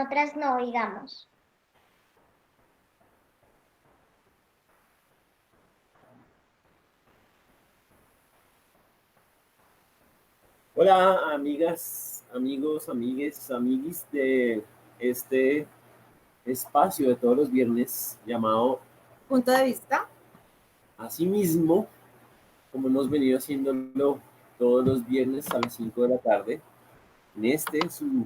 otras no, digamos. Hola, amigas, amigos, amigues, amiguis de este espacio de todos los viernes llamado Punto de vista. Asimismo, como hemos venido haciéndolo todos los viernes a las 5 de la tarde, en este su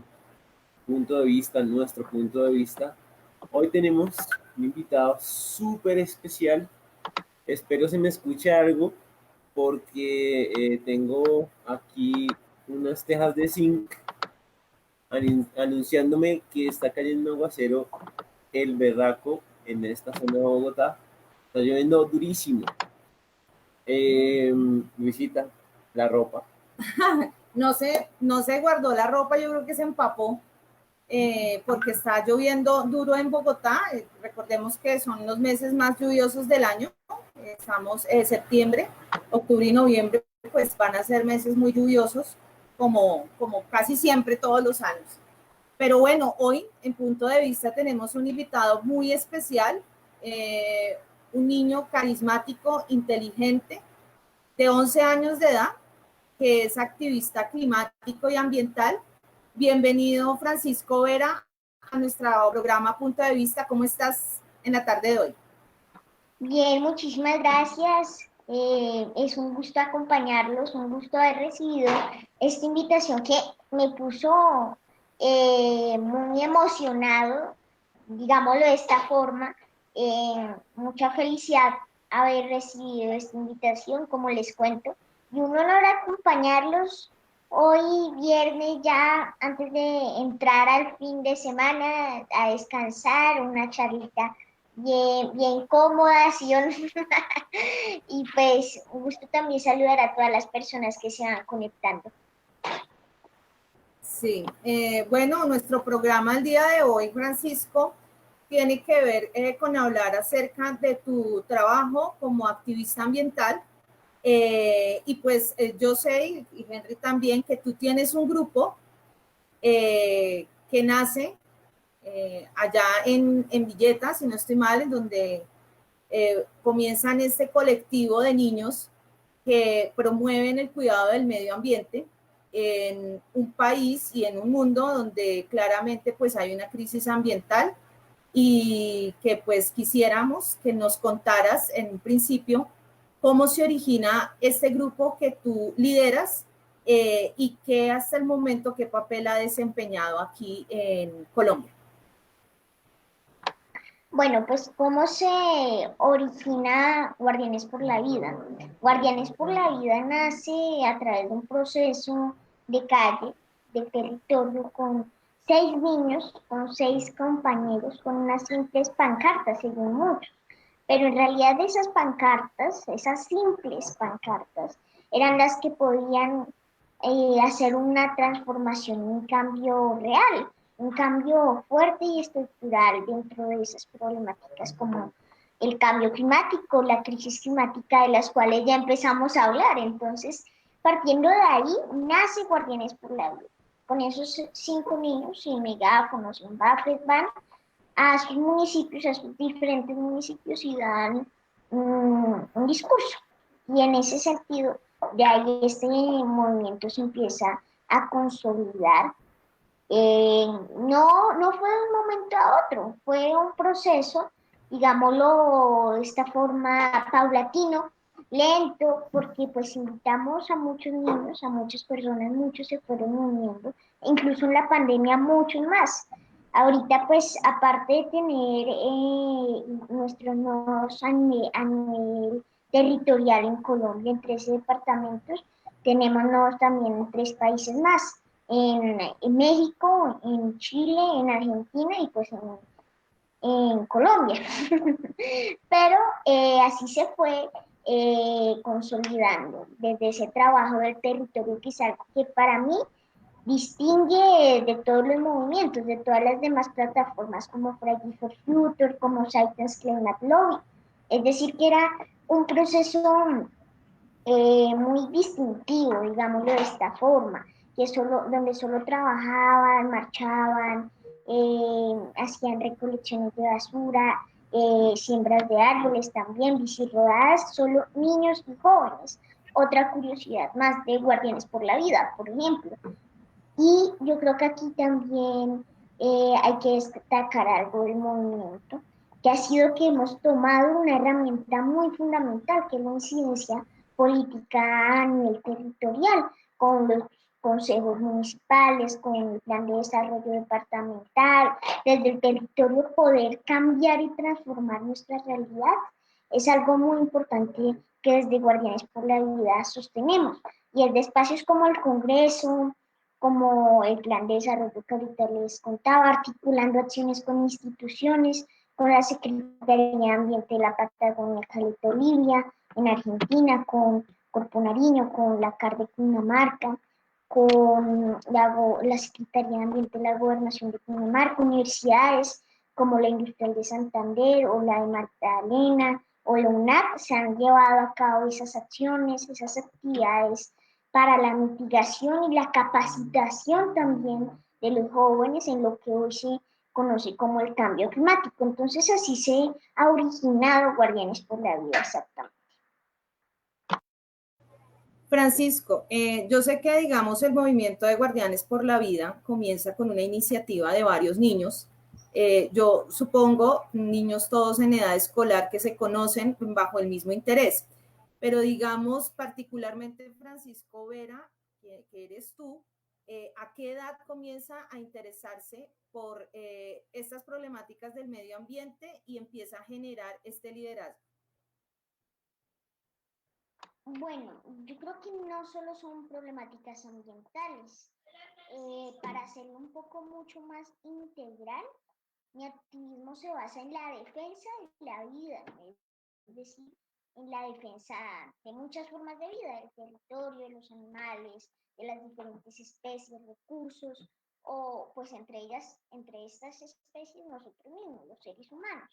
punto de vista, nuestro punto de vista. Hoy tenemos un invitado súper especial. Espero se me escuche algo porque tengo aquí unas tejas de zinc anunciándome que está cayendo un aguacero el berraco en esta zona de Bogotá. Está lloviendo durísimo. Luisita, la ropa. No se guardó la ropa, yo creo que se empapó porque está lloviendo duro en Bogotá. Recordemos que son los meses más lluviosos del año. Estamos septiembre, octubre y noviembre, pues van a ser meses muy lluviosos, como casi siempre todos los años. Pero bueno, hoy en Punto de Vista tenemos un invitado muy especial, un niño carismático, inteligente, de 11 años de edad, que es activista climático y ambiental. Bienvenido, Francisco Vera, a nuestro programa Punto de Vista. ¿Cómo estás en la tarde de hoy? Bien, muchísimas gracias. Es un gusto acompañarlos, un gusto haber recibido esta invitación que me puso muy emocionado, digámoslo de esta forma. Mucha felicidad haber recibido esta invitación, como les cuento, y un honor acompañarlos hoy viernes ya antes de entrar al fin de semana a descansar, una charlita bien, bien cómoda, ¿sí o no? Y pues un gusto también saludar a todas las personas que se van conectando. Sí, bueno, nuestro programa el día de hoy, Francisco, tiene que ver con hablar acerca de tu trabajo como activista ambiental. Y pues yo sé, y Henry también, que tú tienes un grupo que nace allá en Villeta, si no estoy mal, en donde comienzan este colectivo de niños que promueven el cuidado del medio ambiente en un país y en un mundo donde claramente pues hay una crisis ambiental y que pues quisiéramos que nos contaras en un principio cómo se origina este grupo que tú lideras y qué hasta el momento qué papel ha desempeñado aquí en Colombia. Bueno, pues ¿cómo se origina Guardianes por la Vida? Guardianes por la Vida nace a través de un proceso de calle, de territorio, con 6 niños, con 6 compañeros, con unas simples pancartas, según muchos. Pero en realidad esas pancartas, esas simples pancartas, eran las que podían hacer una transformación, un cambio real, un cambio fuerte y estructural dentro de esas problemáticas como el cambio climático, la crisis climática de las cuales ya empezamos a hablar. Entonces, partiendo de ahí, nace Guardianes por la Vida. Con esos 5 niños, sin megáfonos, sin buffet, van a sus municipios, a sus diferentes municipios y dan un discurso. Y en ese sentido, de ahí este movimiento se empieza a consolidar. No fue de un momento a otro, fue un proceso, digámoslo de esta forma, paulatino, lento, porque pues invitamos a muchos niños, a muchas personas, muchos se fueron uniendo, incluso en la pandemia muchos más. Ahorita pues aparte de tener nuestros nodos a nivel territorial en Colombia, en 13 departamentos, tenemos nodos también en 3 países más en México, en Chile, en Argentina y pues en Colombia. Pero así se fue consolidando desde ese trabajo del territorio, que es algo que para mí distingue de todos los movimientos, de todas las demás plataformas como Fridays for Future, como Citizens Climate Lobby. Es decir, que era un proceso muy distintivo, digámoslo de esta forma, que donde solo trabajaban, marchaban, hacían recolecciones de basura, siembras de árboles también, bici rodadas, solo niños y jóvenes. Otra curiosidad más de Guardianes por la Vida, por ejemplo. Y yo creo que aquí también hay que destacar algo del movimiento, que ha sido que hemos tomado una herramienta muy fundamental, que es la incidencia política a nivel territorial, con los consejos municipales, con el plan de desarrollo departamental, desde el territorio poder cambiar y transformar nuestra realidad. Es algo muy importante que desde Guardianes por la Vida sostenemos. Y es de espacios como el Congreso, como el plan de desarrollo que ahorita les contaba, articulando acciones con instituciones, con la Secretaría de Ambiente de la Patagonia, Caleta Olivia, en Argentina, con Corpo Nariño, con la CAR de Cundinamarca, con la Secretaría de Ambiente de la Gobernación de Cundinamarca, universidades como la Industrial de Santander o la de Magdalena o la UNAP, se han llevado a cabo esas acciones, esas actividades para la mitigación y la capacitación también de los jóvenes en lo que hoy se conoce como el cambio climático. Entonces así se ha originado Guardianes por la Vida exactamente. Francisco, yo sé que, digamos, el movimiento de Guardianes por la Vida comienza con una iniciativa de varios niños. Yo supongo niños todos en edad escolar que se conocen bajo el mismo interés. Pero digamos, particularmente Francisco Vera, que eres tú, ¿a qué edad comienza a interesarse por estas problemáticas del medio ambiente y empieza a generar este liderazgo? Bueno, yo creo que no solo son problemáticas ambientales. Para hacerlo un poco mucho más integral, mi activismo se basa en la defensa de la vida, es decir, en la defensa de muchas formas de vida, del territorio, de los animales, de las diferentes especies, recursos, o pues entre ellas, entre estas especies, nosotros mismos, los seres humanos.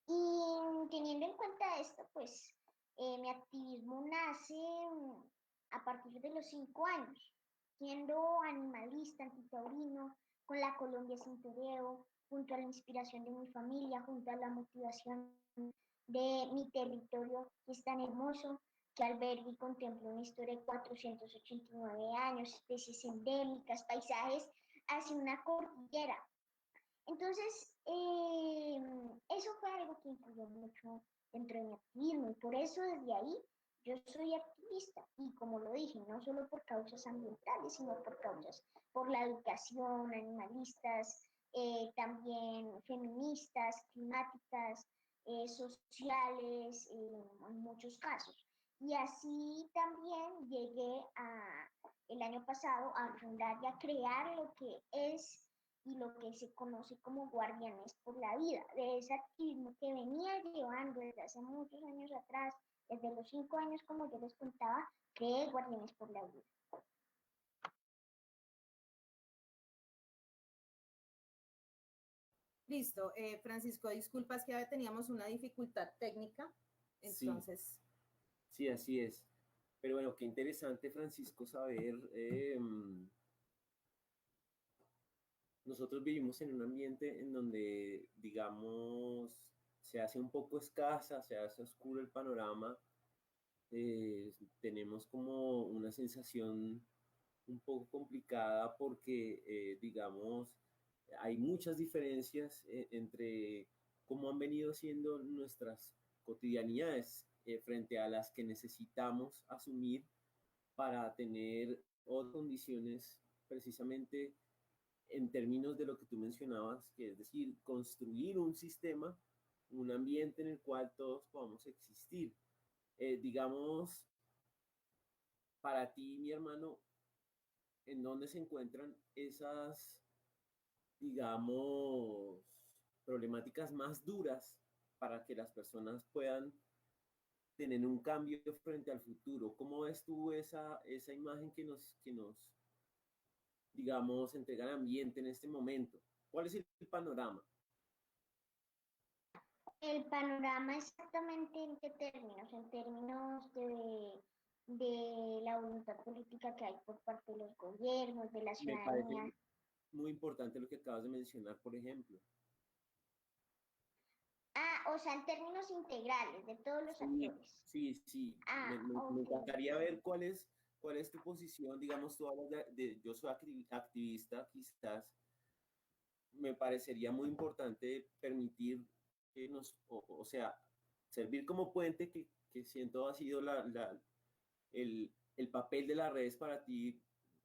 Y teniendo en cuenta esto, pues mi activismo nace a partir de los 5 años, siendo animalista, antitaurino, con la Colombia sin toreo, junto a la inspiración de mi familia, junto a la motivación de mi territorio que es tan hermoso, que alberga y contempla una historia de 489 años, especies endémicas, paisajes hacia una cordillera. Entonces, eso fue algo que influyó mucho dentro de mi activismo y por eso desde ahí yo soy activista y como lo dije, no solo por causas ambientales, sino por causas por la educación, animalistas, también feministas, climáticas, sociales, en muchos casos. Y así también llegué el año pasado a fundar y a crear lo que es y lo que se conoce como Guardianes por la Vida, de ese activismo que venía llevando desde hace muchos años atrás, desde los 5 años, como yo les contaba, creé Guardianes por la Vida. Listo, Francisco, disculpas que teníamos una dificultad técnica, Sí, entonces, sí, así es. Pero bueno, qué interesante, Francisco, saber. Nosotros vivimos en un ambiente en donde, digamos, se hace un poco escasa, se hace oscuro el panorama. Tenemos como una sensación un poco complicada porque, digamos, hay muchas diferencias entre cómo han venido siendo nuestras cotidianidades frente a las que necesitamos asumir para tener otras condiciones precisamente en términos de lo que tú mencionabas, que es decir, construir un sistema, un ambiente en el cual todos podamos existir. Digamos, para ti, mi hermano, ¿en dónde se encuentran esas, digamos, problemáticas más duras para que las personas puedan tener un cambio frente al futuro? ¿Cómo ves tú esa imagen que nos, digamos, entrega el ambiente en este momento? ¿Cuál es el panorama? El panorama exactamente en qué términos, en términos de la voluntad política que hay por parte de los gobiernos, de la Me parece, ciudadanía. muy importante lo que acabas de mencionar, por ejemplo. Ah, o sea, en términos integrales de todos los Sí, actores. sí, sí. Ah, Me ok. encantaría ver cuál es tu posición, digamos, tú hablas yo soy activista, quizás me parecería muy importante permitir que o sea, servir como puente que siento ha sido el papel de las redes para ti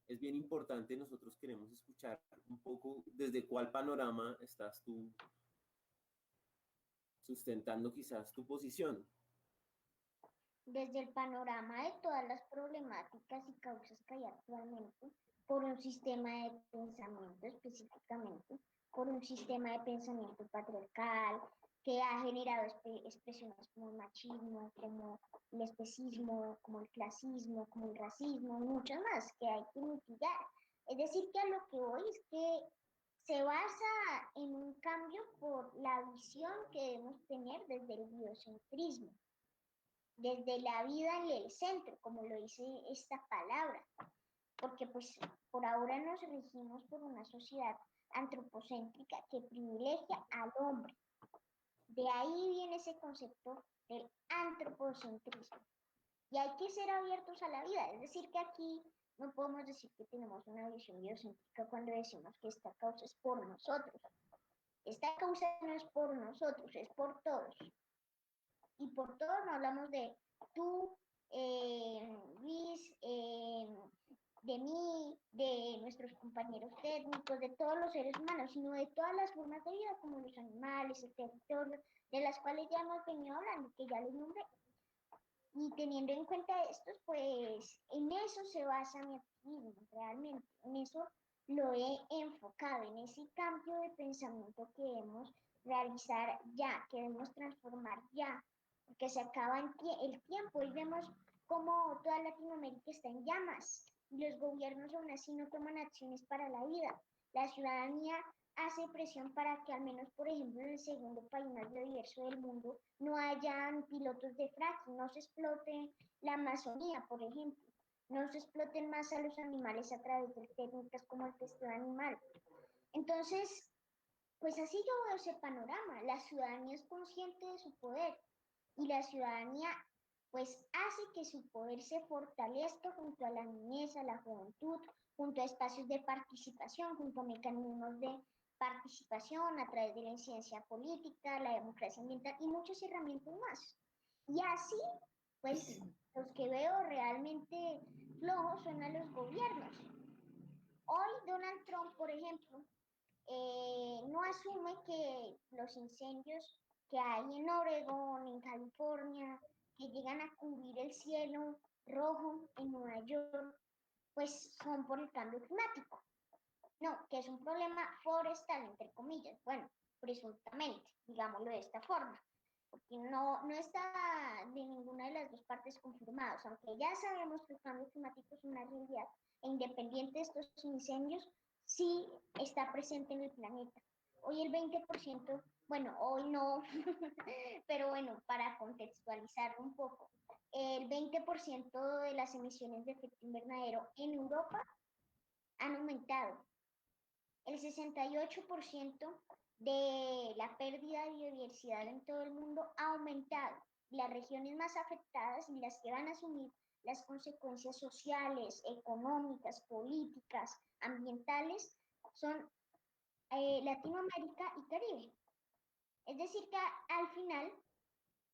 es bien importante. Nosotros queremos escuchar un poco desde cuál panorama estás tú sustentando quizás tu posición. Desde el panorama de todas las problemáticas y causas que hay actualmente, por un sistema de pensamiento específicamente, por un sistema de pensamiento patriarcal que ha generado expresiones como el machismo, como el especismo, como el clasismo, como el racismo, y muchas más que hay que mitigar. Es decir, que a lo que voy es que se basa en un cambio por la visión que debemos tener desde el biocentrismo, desde la vida en el centro, como lo dice esta palabra, porque pues por ahora nos regimos por una sociedad antropocéntrica que privilegia al hombre. De ahí viene ese concepto del antropocentrismo. Y hay que ser abiertos a la vida, es decir, que aquí no podemos decir que tenemos una visión biocéntrica cuando decimos que esta causa es por nosotros. Esta causa no es por nosotros, es por todos. Y por todo no hablamos de tú, Luis, de mí, de nuestros compañeros técnicos, de todos los seres humanos, sino de todas las formas de vida, como los animales, el territorio, de las cuales ya hemos venido hablando, que ya les nombré. Y teniendo en cuenta estos, pues en eso se basa mi activismo, realmente, en eso lo he enfocado, en ese cambio de pensamiento que debemos realizar ya, que debemos transformar ya, porque se acaba el tiempo y vemos cómo toda Latinoamérica está en llamas y los gobiernos aún así no toman acciones para la vida. La ciudadanía hace presión para que al menos, por ejemplo, en el segundo país más biodiverso del mundo no hayan pilotos de fracking, no se explote la Amazonía, por ejemplo, no se exploten más a los animales a través de técnicas como el testeo animal. Entonces, pues así yo veo ese panorama. La ciudadanía es consciente de su poder y la ciudadanía pues hace que su poder se fortalezca junto a la niñez, a la juventud, junto a espacios de participación, junto a mecanismos de participación a través de la incidencia política, la democracia ambiental y muchas herramientas más. Y así, pues los que veo realmente flojos son a los gobiernos. Hoy Donald Trump, por ejemplo, no asume que los incendios que hay en Oregón, en California, que llegan a cubrir el cielo rojo en Nueva York, pues son por el cambio climático. No, que es un problema forestal, entre comillas. Bueno, presuntamente, digámoslo de esta forma, porque no está de ninguna de las dos partes confirmados, aunque ya sabemos que el cambio climático es una realidad, e independiente de estos incendios, sí está presente en el planeta. Hoy el 20%, bueno, hoy no, pero bueno, para contextualizarlo un poco, el 20% de las emisiones de efecto invernadero en Europa han aumentado. El 68% de la pérdida de biodiversidad en todo el mundo ha aumentado. Las regiones más afectadas y las que van a asumir las consecuencias sociales, económicas, políticas, ambientales son Latinoamérica y Caribe. Es decir, que al final,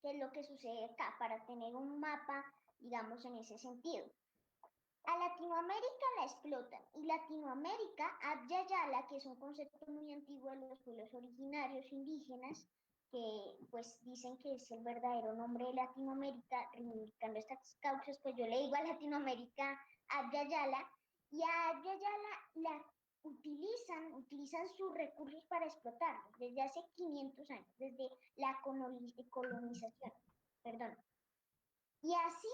¿qué es lo que sucede acá? Para tener un mapa, digamos, en ese sentido. A Latinoamérica la explotan y Latinoamérica, Abya Yala, que es un concepto muy antiguo de los pueblos originarios indígenas, que pues dicen que es el verdadero nombre de Latinoamérica, reivindicando estas causas, pues yo le digo a Latinoamérica Abya Yala, y a Abya Yala la utilizan sus recursos para explotarlos desde hace 500 años, desde la colonización, perdón. Y así,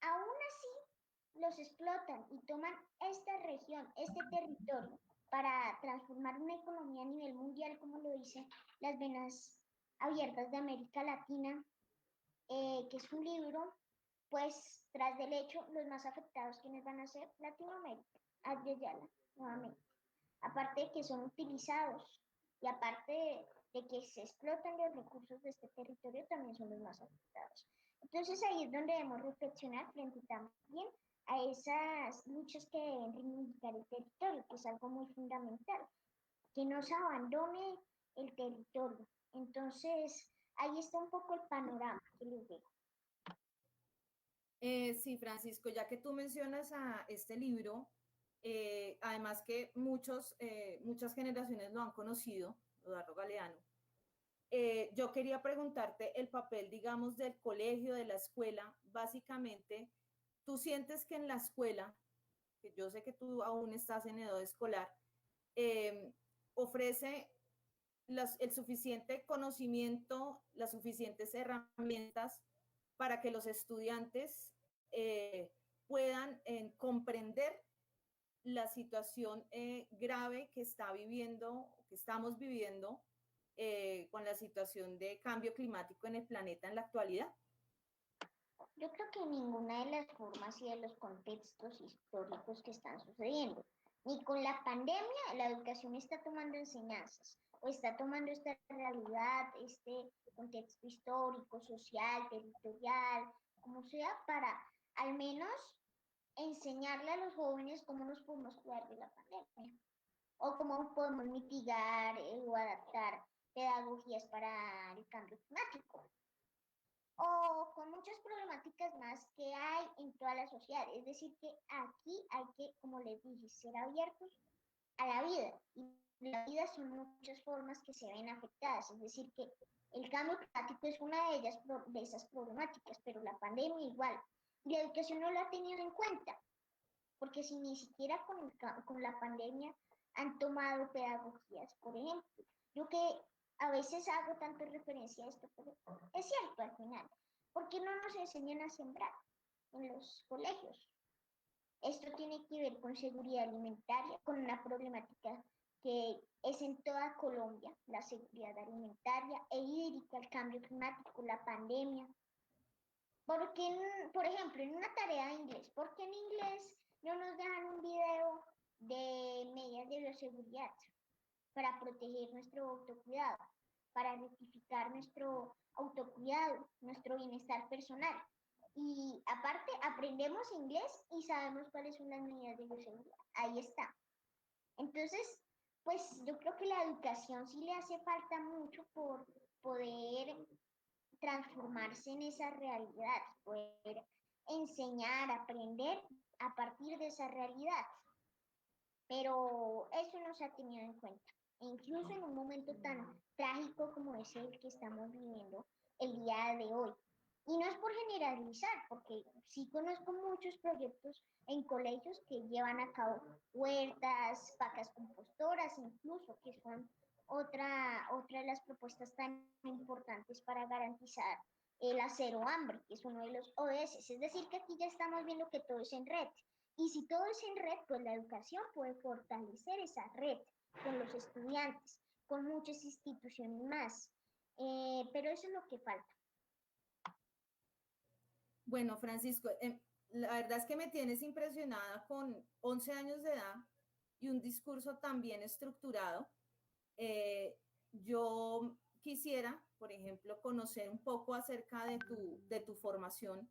aún así, los explotan y toman esta región, este territorio, para transformar una economía a nivel mundial, como lo dicen las venas abiertas de América Latina, que es un libro, pues tras del hecho, los más afectados, quienes van a ser Latinoamérica, Yala, nuevamente. aparte de que son utilizados y aparte de que se explotan los recursos de este territorio, también son los más afectados. Entonces ahí es donde debemos reflexionar frente también a esas luchas que deben reivindicar el territorio, que es algo muy fundamental, que no se abandone el territorio. Entonces, ahí está un poco el panorama que les digo. Sí, Francisco, ya que tú mencionas a este libro, además que muchas generaciones lo han conocido, Eduardo Galeano, yo quería preguntarte el papel, digamos, del colegio, de la escuela. Básicamente, ¿tú sientes que en la escuela, que yo sé que tú aún estás en edad escolar, eh, ofrece el suficiente conocimiento, las suficientes herramientas para que los estudiantes puedan comprender la situación grave que está viviendo, que estamos viviendo con la situación de cambio climático en el planeta en la actualidad? Yo creo que ninguna de las formas y de los contextos históricos que están sucediendo, ni con la pandemia, la educación está tomando enseñanzas o está tomando esta realidad, este contexto histórico, social, territorial, como sea, para al menos enseñarle a los jóvenes cómo nos podemos cuidar de la pandemia o cómo podemos mitigar o adaptar pedagogías para el cambio climático o con muchas problemáticas más que hay en toda la sociedad. Es decir, que aquí hay que, como les dije, ser abiertos a la vida. Y la vida son muchas formas que se ven afectadas. Es decir, que el cambio climático es una de ellas, de esas problemáticas, pero la pandemia igual. Y la educación no lo ha tenido en cuenta, porque si ni siquiera con la pandemia han tomado pedagogías, por ejemplo. Yo que a veces hago tanto referencia a esto, pero es cierto al final. ¿Por qué no nos enseñan a sembrar en los colegios? Esto tiene que ver con seguridad alimentaria, con una problemática que es en toda Colombia, la seguridad alimentaria e hídrica, el cambio climático, la pandemia. Porque, por ejemplo, en una tarea de inglés, ¿por qué en inglés no nos dejan un video de medidas de bioseguridad para proteger nuestro autocuidado, para rectificar nuestro autocuidado, nuestro bienestar personal? Y aparte, aprendemos inglés y sabemos cuáles son las medidas de bioseguridad. Ahí está. Entonces, pues yo creo que la educación sí le hace falta mucho por poder transformarse en esa realidad, poder enseñar, aprender a partir de esa realidad. Pero eso no se ha tenido en cuenta. E incluso en un momento tan trágico como es el que estamos viviendo el día de hoy. Y no es por generalizar, porque sí conozco muchos proyectos en colegios que llevan a cabo huertas, vacas compostoras, incluso, que son otra de las propuestas tan importantes para garantizar el cero hambre, que es uno de los ODS. Es decir, que aquí ya estamos viendo que todo es en red. Y si todo es en red, pues la educación puede fortalecer esa red con los estudiantes, con muchas instituciones más. Pero eso es lo que falta. Bueno, Francisco, la verdad es que me tienes impresionada con 11 años de edad y un discurso tan bien estructurado. Yo quisiera, por ejemplo, conocer un poco acerca de tu formación,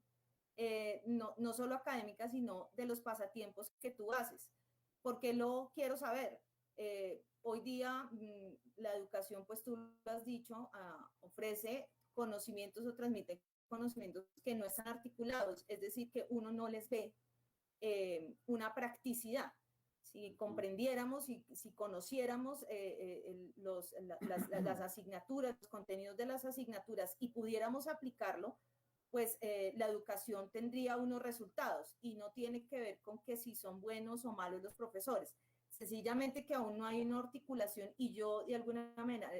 no solo académica, sino de los pasatiempos que tú haces. Porque lo quiero saber. Hoy día la educación, pues tú lo has dicho, ofrece conocimientos o transmite conocimientos que no están articulados, es decir, que uno no les ve una practicidad. Si comprendiéramos y si conociéramos las asignaturas, los contenidos de las asignaturas y pudiéramos aplicarlo, pues la educación tendría unos resultados y no tiene que ver con que si son buenos o malos los profesores. Sencillamente que aún no hay una articulación y yo de alguna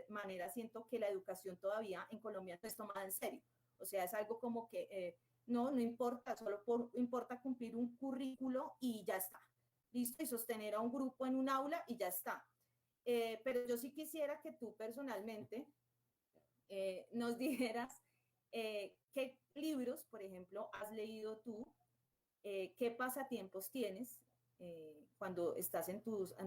manera siento que la educación todavía en Colombia no es tomada en serio. O sea, es algo como que no importa, importa cumplir un currículo y ya está. Listo, y sostener a un grupo en un aula y ya está. Pero yo sí quisiera que tú personalmente nos dijeras qué libros, por ejemplo, has leído tú, qué pasatiempos tienes cuando estás en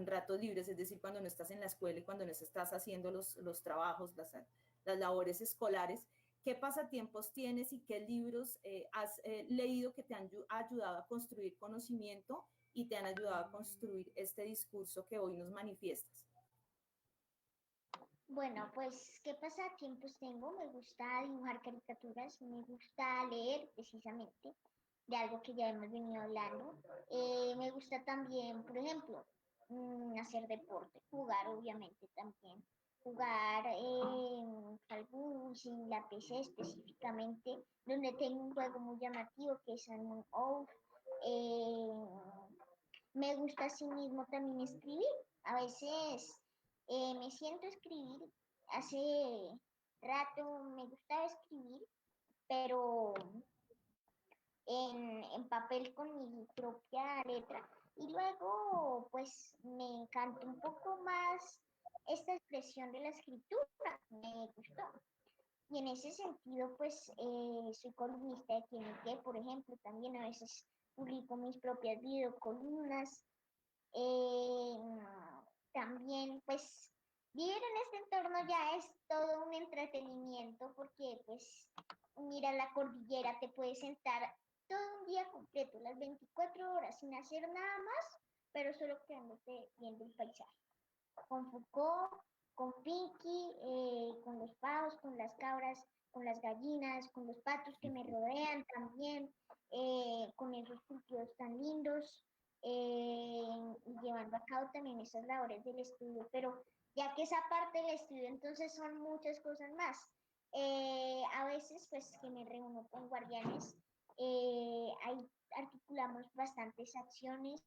ratos libres, es decir, cuando no estás en la escuela y cuando no estás haciendo los trabajos, las labores escolares. ¿Qué pasatiempos tienes y qué libros has leído que te han ayudado a construir conocimiento y te han ayudado a construir este discurso que hoy nos manifiestas? Bueno, pues, ¿qué pasatiempos tengo? Me gusta dibujar caricaturas, me gusta leer precisamente de algo que ya hemos venido hablando. Me gusta también, por ejemplo, hacer deporte, jugar obviamente también. Jugar al bus, en la PC específicamente, donde tengo un juego muy llamativo que es Among Us. Me gusta asimismo también escribir. A veces me siento a escribir. Hace rato me gustaba escribir, pero en papel con mi propia letra. Y luego, pues, me encantó un poco más esta expresión de la escritura. Me gustó. Y en ese sentido, pues, soy columnista de TNT, por ejemplo, también a veces publico mis propias videocolumnas. Eh, También, pues, vivir en este entorno ya es todo un entretenimiento porque, pues, mira la cordillera, te puedes sentar todo un día completo, las 24 horas, sin hacer nada más, pero solo quedándote viendo el paisaje. Con Foucault, con Pinky, con los pavos, con las cabras, con las gallinas, con los patos que me rodean también, con esos cultivos tan lindos, y llevando a cabo también esas labores del estudio, pero ya que esa parte del estudio entonces son muchas cosas más. A veces pues que me reúno con guardianes, ahí articulamos bastantes acciones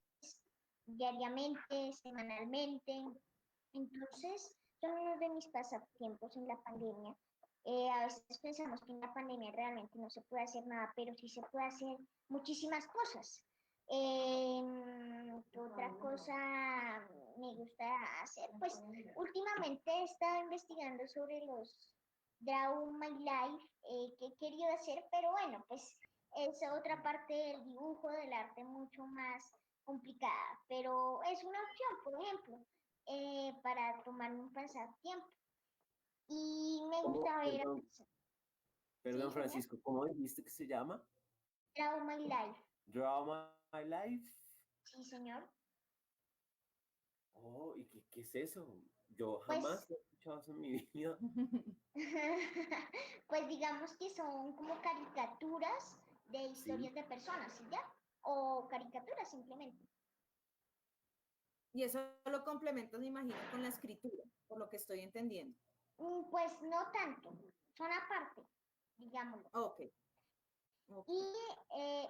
diariamente, semanalmente, entonces son uno de mis pasatiempos en la pandemia. A veces pensamos que en la pandemia realmente no se puede hacer nada, pero sí se puede hacer muchísimas cosas. ¿Qué otra cosa me gusta hacer? Pues últimamente he estado investigando sobre los Draw My Life que he querido hacer, pero bueno, pues es otra parte del dibujo, del arte mucho más complicada, pero es una opción, por ejemplo, para tomarme un pasatiempo. Y me ¿Cómo? gusta ver, Perdón, sí, señor, Francisco, ¿cómo dijiste que se llama? Draw My Life, Draw My Life. sí, señor. Oh, ¿y qué es eso? Yo jamás Pues he escuchado eso en mi vida. pues digamos que son como caricaturas de Sí. historias de personas, ¿sí ya? O caricaturas simplemente. Y eso lo complementas, me imagino, con la escritura, por lo que estoy entendiendo. Pues no tanto, son aparte, digámoslo. Ok, ok. Y,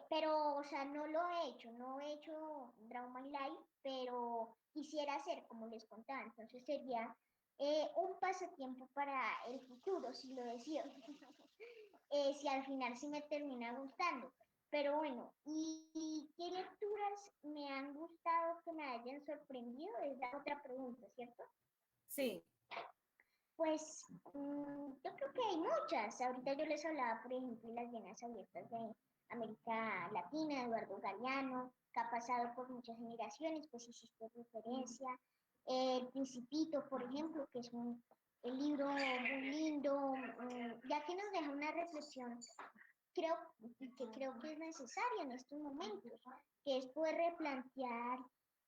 pero, o sea, no lo he hecho, no he hecho Draw My Life, pero quisiera hacer, como les contaba, entonces sería un pasatiempo para el futuro, si lo decido, si al final sí me termina gustando. Pero bueno, ¿y qué lecturas me han gustado que me hayan sorprendido? Es la otra pregunta, ¿cierto? Sí, Pues yo creo que hay muchas. Ahorita yo les hablaba, por ejemplo, de las venas abiertas de América Latina, Eduardo Galeano, que ha pasado por muchas generaciones, pues hiciste referencia. El Principito, por ejemplo, que es un el libro muy lindo, ya que nos deja una reflexión, creo que es necesaria en estos momentos, que es poder replantear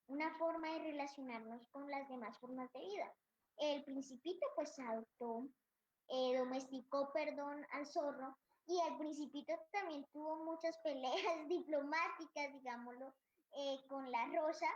una forma de relacionarnos con las demás formas de vida. El Principito pues adoptó, domesticó, perdón, al zorro, y el Principito también tuvo muchas peleas diplomáticas, digámoslo, con la rosa,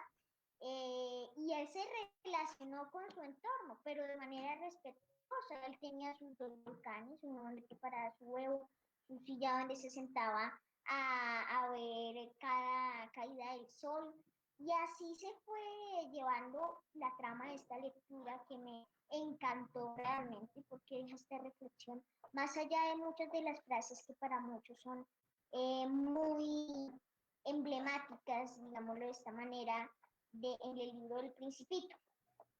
y él se relacionó con su entorno, pero de manera respetuosa. Él tenía sus dos volcanes, uno donde preparaba su huevo, su silla donde se sentaba a ver cada caída del sol. Y así se fue llevando la trama de esta lectura que me encantó realmente porque deja esta reflexión, más allá de muchas de las frases que para muchos son muy emblemáticas, digámoslo de esta manera, en el libro del Principito.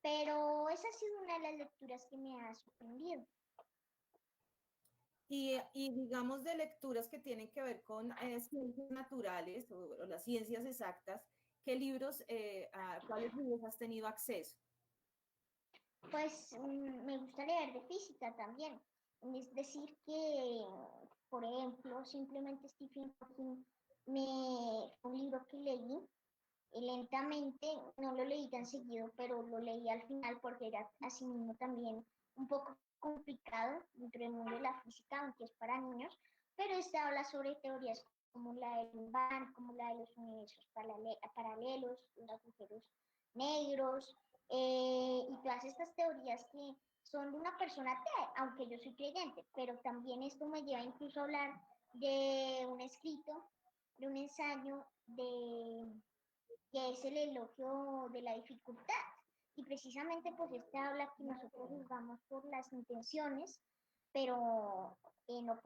Pero esa ha sido una de las lecturas que me ha sorprendido. y digamos de lecturas que tienen que ver con ciencias naturales o las ciencias exactas, ¿qué libros, a cuáles libros has tenido acceso? Pues me gusta leer de física también. Es decir que, por ejemplo, simplemente Stephen Hawking fue un libro que leí lentamente, no lo leí tan seguido, pero lo leí al final porque era asimismo también un poco complicado dentro del mundo de la física, aunque es para niños, pero esta habla sobre teorías como la del Big Bang, como la de los universos paralelos, los agujeros negros, y todas estas teorías que son de una persona atea, aunque yo soy creyente, pero también esto me lleva incluso a hablar de un escrito, de un ensayo que es el elogio de la dificultad. Y precisamente pues este habla que nosotros juzgamos por las intenciones, pero no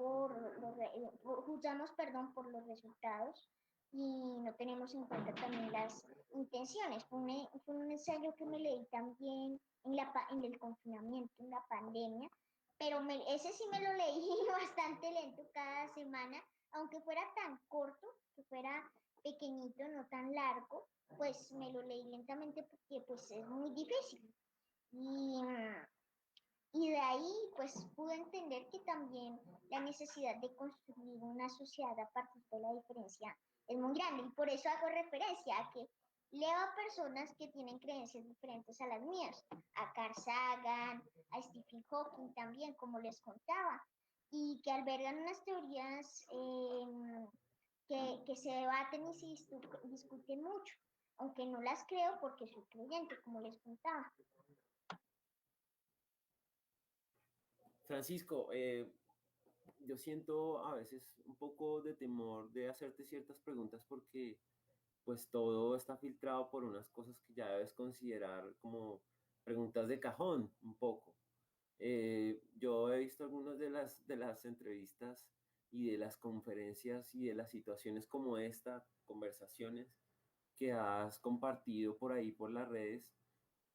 juzgamos, perdón, por los resultados y no tenemos en cuenta también las intenciones. Fue un ensayo que me leí también en el confinamiento, en la pandemia, pero ese sí me lo leí bastante lento cada semana, aunque fuera tan corto, que fuera pequeñito, no tan largo, pues me lo leí lentamente porque pues es muy difícil. Y de ahí pues pude entender que también la necesidad de construir una sociedad a partir de la diferencia es muy grande y por eso hago referencia a que leo a personas que tienen creencias diferentes a las mías, a Carl Sagan, a Stephen Hawking también, como les contaba, y que albergan unas teorías que se debaten y se discuten mucho, aunque no las creo porque soy creyente, como les contaba. Francisco, yo siento a veces un poco de temor de hacerte ciertas preguntas porque pues todo está filtrado por unas cosas que ya debes considerar como preguntas de cajón un poco. Yo he visto algunas de las entrevistas y de las conferencias y de las situaciones como esta, conversaciones que has compartido por ahí por las redes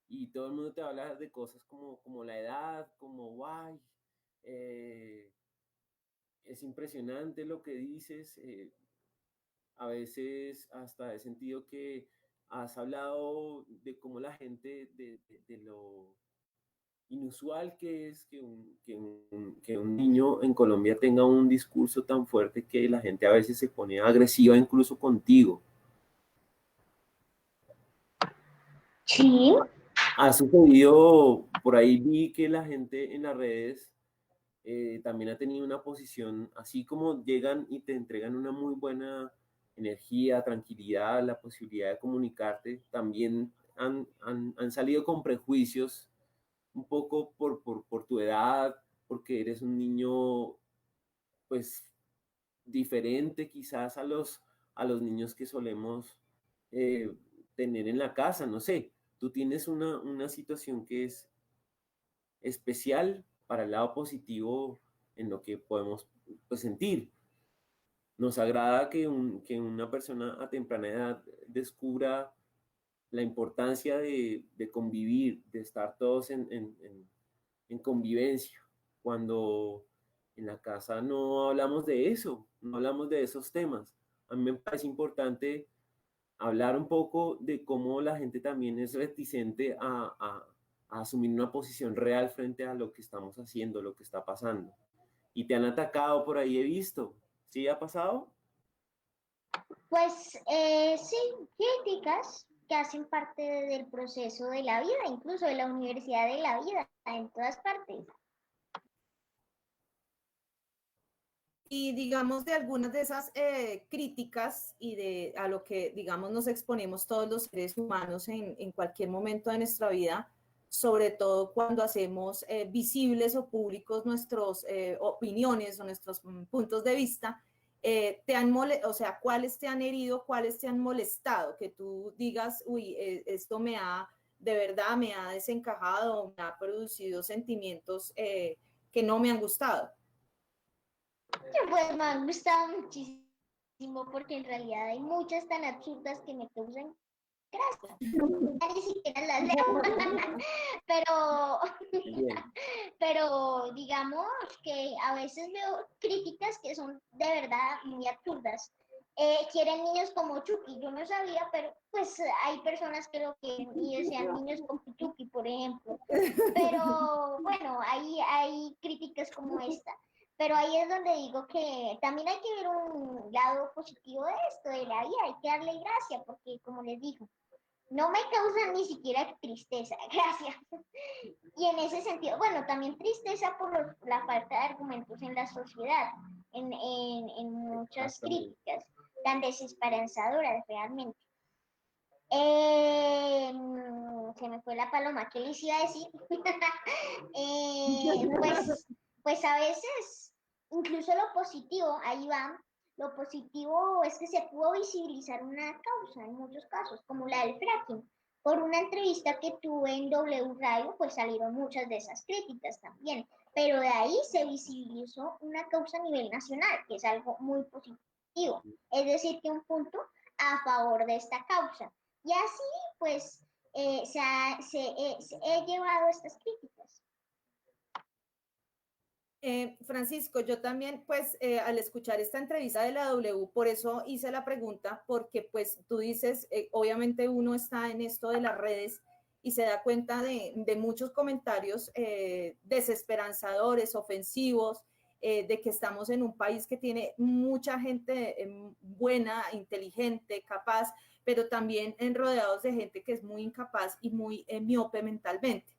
y todo el mundo te habla de cosas como la edad, como guay, es impresionante lo que dices. A veces hasta he sentido que has hablado de cómo la gente, de lo inusual que es que un niño en Colombia tenga un discurso tan fuerte que la gente a veces se pone agresiva incluso contigo. Sí. Ha sucedido, por ahí vi que la gente en las redes también ha tenido una posición, así como llegan y te entregan una muy buena energía, tranquilidad, la posibilidad de comunicarte, también han salido con prejuicios un poco por tu edad, porque eres un niño, pues, diferente quizás a los niños que solemos eh, tener en la casa, no sé. Tú tienes una situación que es especial para el lado positivo en lo que podemos pues, sentir. Nos agrada que una persona a temprana edad descubra la importancia de convivir, de estar todos en convivencia, cuando en la casa no hablamos de eso, no hablamos de esos temas. A mí me parece importante hablar un poco de cómo la gente también es reticente a asumir una posición real frente a lo que estamos haciendo, lo que está pasando. Y te han atacado por ahí, he visto. ¿Sí ha pasado? Pues sí, críticas que hacen parte del proceso de la vida, incluso de la universidad de la vida, en todas partes. Y digamos de algunas de esas críticas y a lo que digamos nos exponemos todos los seres humanos en cualquier momento de nuestra vida, sobre todo cuando hacemos visibles o públicos nuestras opiniones o nuestros puntos de vista, o sea, ¿cuáles te han herido, cuáles te han molestado? Que tú digas, uy, esto de verdad me ha desencajado, me ha producido sentimientos que no me han gustado. Pues me han gustado muchísimo porque en realidad hay muchas tan absurdas que me causan gracia. Ni siquiera las leo. pero, pero digamos que a veces veo críticas que son de verdad muy absurdas. quieren niños como Chucky. Yo no sabía, pero pues hay personas que lo quieren y desean niños como Chucky, por ejemplo. Pero bueno, hay críticas como esta. Pero ahí es donde digo que también hay que ver un lado positivo de esto, de la vida, hay que darle gracia, porque como les digo, no me causa ni siquiera tristeza, gracias. Y en ese sentido, bueno, también tristeza por la falta de argumentos en la sociedad, en muchas Exactamente. críticas tan desesperanzadoras realmente. Se me fue la paloma, ¿qué les iba a decir? Pues a veces, incluso lo positivo, ahí va, lo positivo es que se pudo visibilizar una causa en muchos casos, como la del fracking. Por una entrevista que tuve en W Radio, pues salieron muchas de esas críticas también, pero de ahí se visibilizó una causa a nivel nacional, que es algo muy positivo. Es decir, que un punto a favor de esta causa. Y así, pues, he llevado estas críticas. Francisco, yo también, pues, al escuchar esta entrevista de la W, por eso hice la pregunta, porque, pues, tú dices, obviamente uno está en esto de las redes y se da cuenta de muchos comentarios desesperanzadores, ofensivos, de que estamos en un país que tiene mucha gente buena, inteligente, capaz, pero también rodeados de gente que es muy incapaz y muy miope mentalmente.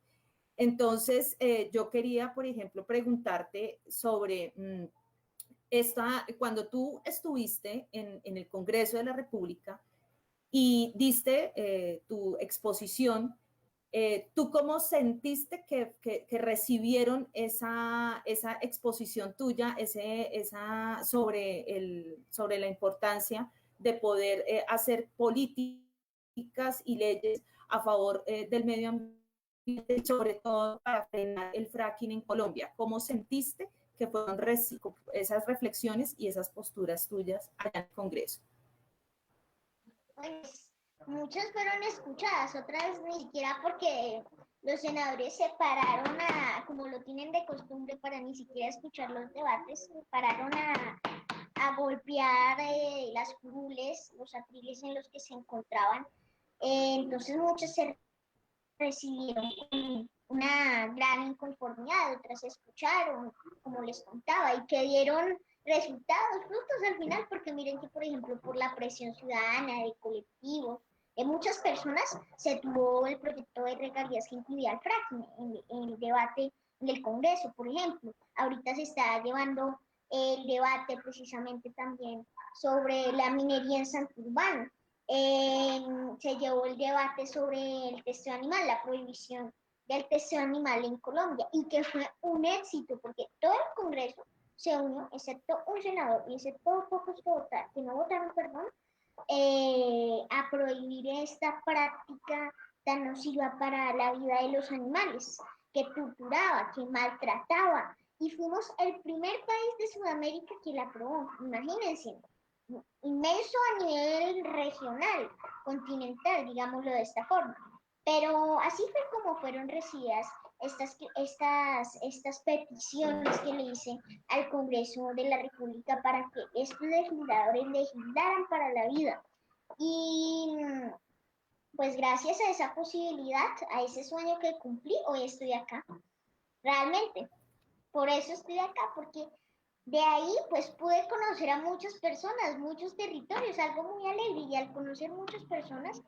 Entonces, yo quería, por ejemplo, preguntarte sobre cuando tú estuviste en el Congreso de la República y diste tu exposición, ¿tú cómo sentiste que recibieron esa exposición tuya sobre la importancia de poder hacer políticas y leyes a favor del medio ambiente, sobre todo para frenar el fracking en Colombia? ¿Cómo sentiste que fueron esas reflexiones y esas posturas tuyas allá en el Congreso? Pues muchas fueron escuchadas, otras ni siquiera porque los senadores se pararon como lo tienen de costumbre, para ni siquiera escuchar los debates, se pararon a golpear las curules, los atriles en los que se encontraban. Entonces muchas se recibieron una gran inconformidad, otras escucharon, como les contaba, y que dieron resultados, frutos al final, porque miren que, por ejemplo, por la presión ciudadana, de colectivos, de muchas personas, se tuvo el proyecto de regalías que incluía el fracking en el debate en el Congreso, por ejemplo. Ahorita se está llevando el debate precisamente también sobre la minería en Santurbán. Se llevó el debate sobre el testeo animal, la prohibición del testeo animal en Colombia, y que fue un éxito, porque todo el Congreso se unió, excepto un senador y excepto pocos que no votaron, perdón, a prohibir esta práctica tan nociva para la vida de los animales, que torturaba, que maltrataba, y fuimos el primer país de Sudamérica que la aprobó, imagínense, inmenso a nivel regional, continental, digámoslo de esta forma. Pero así fue como fueron recibidas estas peticiones que le hice al Congreso de la República para que estos legisladores legislaran para la vida. Y pues gracias a esa posibilidad, a ese sueño que cumplí, hoy estoy acá. Realmente, por eso estoy acá, porque de ahí pues pude conocer a muchas personas, muchos territorios, algo muy alegre, y al conocer muchas personas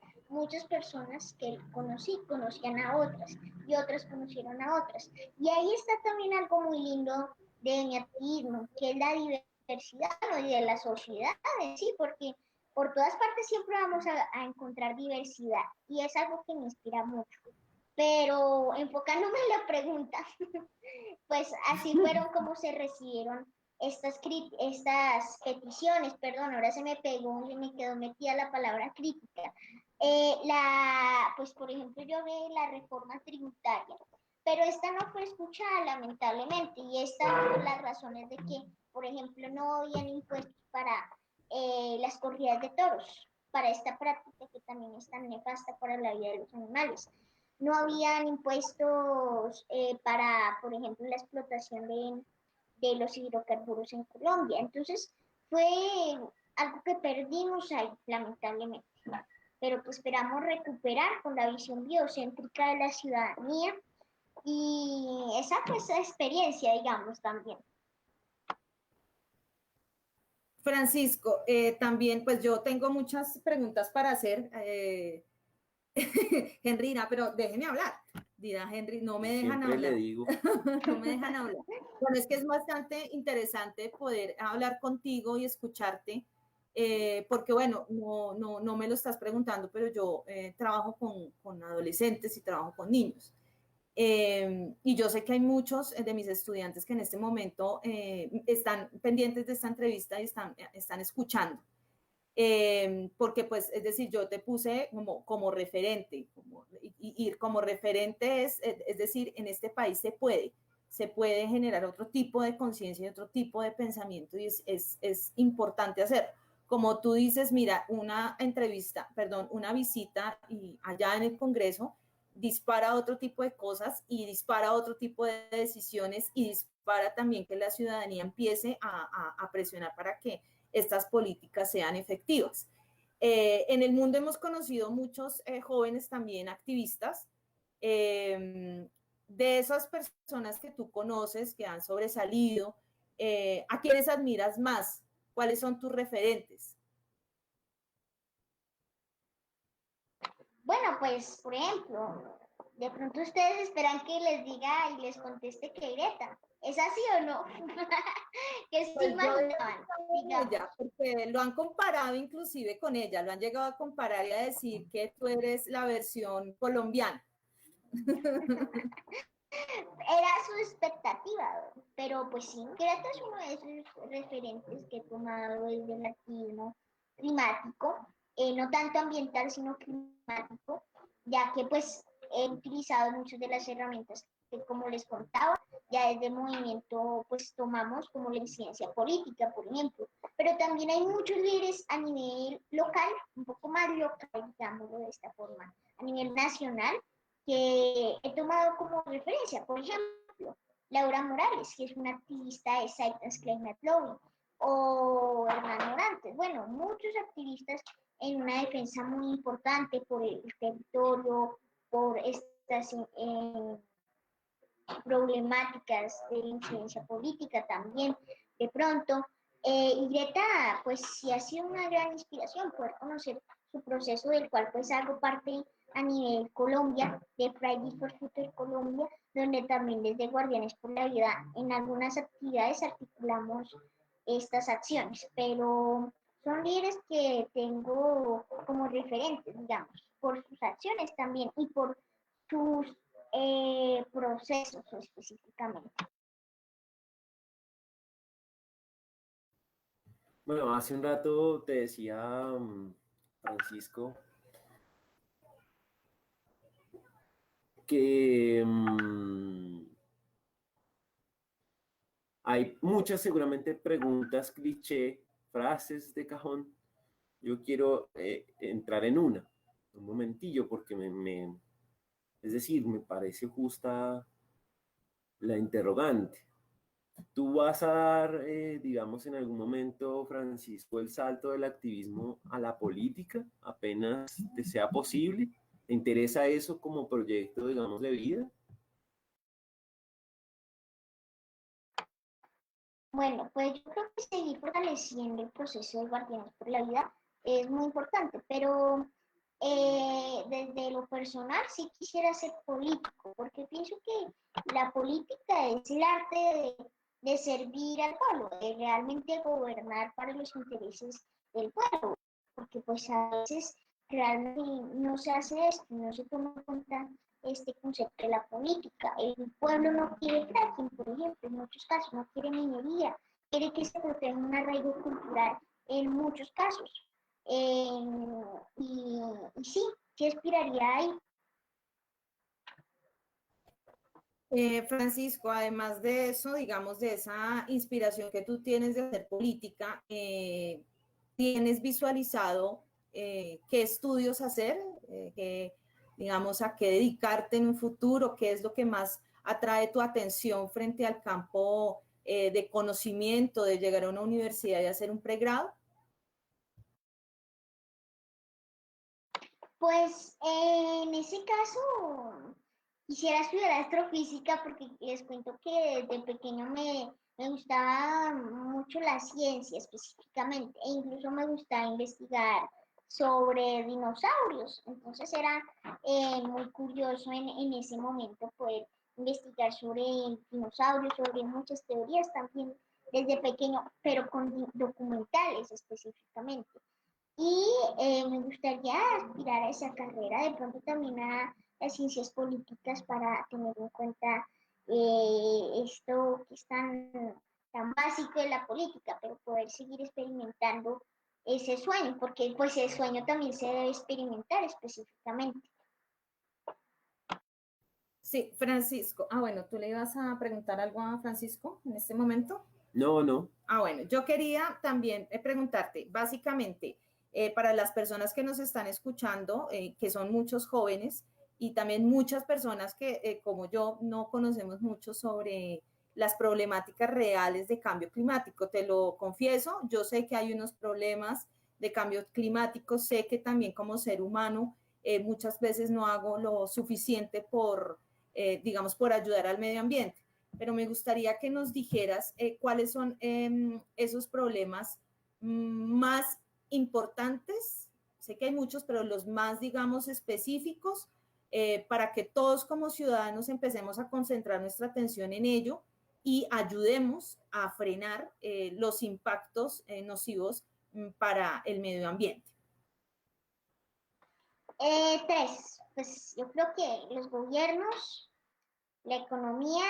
que conocí, conocían a otras y otras conocieron a otras. Y ahí está también algo muy lindo de mi activismo, que es la diversidad, ¿no? Y de la sociedad en sí, porque por todas partes siempre vamos a encontrar diversidad y es algo que me inspira mucho. Pero enfocándome en la pregunta, pues así fueron como se recibieron estas peticiones, perdón, ahora se me pegó, se me quedó metida la palabra crítica. Pues por ejemplo, yo vi la reforma tributaria, pero esta no fue escuchada lamentablemente, y esta por las razones de que, por ejemplo, no habían impuestos para las corridas de toros, para esta práctica que también es tan nefasta para la vida de los animales. No habían impuestos para, por ejemplo, la explotación de los hidrocarburos en Colombia. Entonces, fue algo que perdimos ahí, lamentablemente. Pero pues esperamos recuperar con la visión biocéntrica de la ciudadanía y esa pues experiencia, digamos, también. Francisco, también pues yo tengo muchas preguntas para hacer, Henrina, pero déjeme hablar. Dirá Henry, no me dejan Siempre le hablar. digo. No me dejan hablar. Bueno, es que es bastante interesante poder hablar contigo y escucharte, porque bueno, no me lo estás preguntando, pero yo trabajo con adolescentes y trabajo con niños. Y yo sé que hay muchos de mis estudiantes que en este momento están pendientes de esta entrevista y están escuchando. Porque pues, es decir, yo te puse como referente, y como referente es decir, en este país se puede generar otro tipo de conciencia y otro tipo de pensamiento y es importante hacerlo. Como tú dices, mira, una entrevista, perdón, una visita y allá en el Congreso dispara otro tipo de cosas y dispara otro tipo de decisiones y dispara también que la ciudadanía empiece a presionar para que estas políticas sean efectivas. En el mundo hemos conocido muchos jóvenes también activistas. De esas personas que tú conoces, que han sobresalido, ¿a quiénes admiras más? ¿Cuáles son tus referentes? Bueno, pues, por ejemplo, de pronto ustedes esperan que les diga y les conteste que Greta. ¿Es así o no? ¿Qué se Pues yo imaginaban, ella, digamos? porque lo han comparado inclusive con ella, lo han llegado a comparar y a decir que tú eres la versión colombiana. Era su expectativa, pero pues sí, Greta es uno de esos referentes que he tomado desde el activismo climático, no tanto ambiental, sino climático, ya que pues he utilizado muchas de las herramientas que, como les contaba, ya desde el movimiento pues tomamos como la incidencia política, por ejemplo, pero también hay muchos líderes a nivel local, un poco más local, digámoslo de esta forma, a nivel nacional, que he tomado como referencia. Por ejemplo, Laura Morales, que es una activista de Sapiens Climate Lobby, o Hernán Morantes. Bueno, muchos activistas en una defensa muy importante por el territorio, por estas problemáticas de la incidencia política también, de pronto. Y Greta, pues sí ha sido una gran inspiración poder conocer su proceso, del cual pues hago parte a nivel Colombia, de Fridays for Future Colombia, donde también desde Guardianes por la Vida en algunas actividades articulamos estas acciones, pero son líderes que tengo como referentes, digamos, por sus acciones también y por sus procesos específicamente. Bueno, hace un rato te decía, Francisco, que hay muchas seguramente preguntas cliché, frases de cajón. Yo quiero entrar en una, un momentillo, porque es decir, me parece justa la interrogante. ¿Tú vas a dar, digamos, en algún momento, Francisco, el salto del activismo a la política, apenas te sea posible? ¿Te interesa eso como proyecto, digamos, de vida? Bueno, pues yo creo que seguir fortaleciendo el proceso de Guardianes por la Vida es muy importante, pero desde lo personal sí quisiera ser político, porque pienso que la política es el arte de servir al pueblo, de realmente gobernar para los intereses del pueblo, porque pues a veces realmente no se hace esto, no se toma en cuenta este concepto de la política. El pueblo no quiere fracking, por ejemplo, en muchos casos, no quiere minería, quiere que se proteja un arraigo cultural en muchos casos. Eh, y sí, sí aspiraría ahí. Francisco, además de eso, digamos, de esa inspiración que tú tienes de hacer política, ¿tienes visualizado qué estudios hacer, digamos, a qué dedicarte en un futuro? ¿Qué es lo que más atrae tu atención frente al campo de conocimiento, de llegar a una universidad y hacer un pregrado? Pues en ese caso quisiera estudiar astrofísica porque les cuento que desde pequeño me gustaba mucho la ciencia específicamente e incluso me gustaba investigar sobre dinosaurios. Entonces era muy curioso en ese momento poder investigar sobre dinosaurios, sobre muchas teorías también desde pequeño, pero con documentales específicamente. Y me gustaría aspirar a esa carrera, de pronto también a las ciencias políticas para tener en cuenta esto que es tan básico de la política, pero poder seguir experimentando ese sueño, porque pues el sueño también se debe experimentar específicamente. Sí, Francisco. Ah, bueno, ¿tú le ibas a preguntar algo a Francisco en este momento? No, no. Ah, bueno, yo quería también preguntarte, básicamente, para las personas que nos están escuchando, que son muchos jóvenes y también muchas personas que, como yo, no conocemos mucho sobre las problemáticas reales de cambio climático. Te lo confieso, yo sé que hay unos problemas de cambio climático, sé que también como ser humano muchas veces no hago lo suficiente por, digamos, por ayudar al medio ambiente, pero me gustaría que nos dijeras cuáles son esos problemas más importantes. Sé que hay muchos, pero los más, digamos, específicos, para que todos como ciudadanos empecemos a concentrar nuestra atención en ello y ayudemos a frenar los impactos nocivos para el medio ambiente. Tres, pues yo creo que los gobiernos, la economía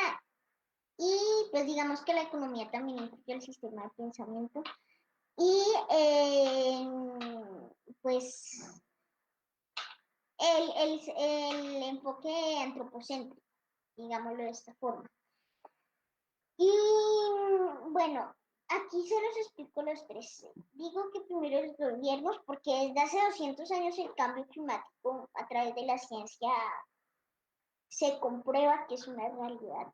y pues digamos que la economía también incluye el sistema de pensamiento y pues el enfoque antropocéntrico, digámoslo de esta forma. Y bueno, aquí se los explico los tres. Digo que primero los gobiernos, porque desde hace 200 años el cambio climático a través de la ciencia se comprueba que es una realidad.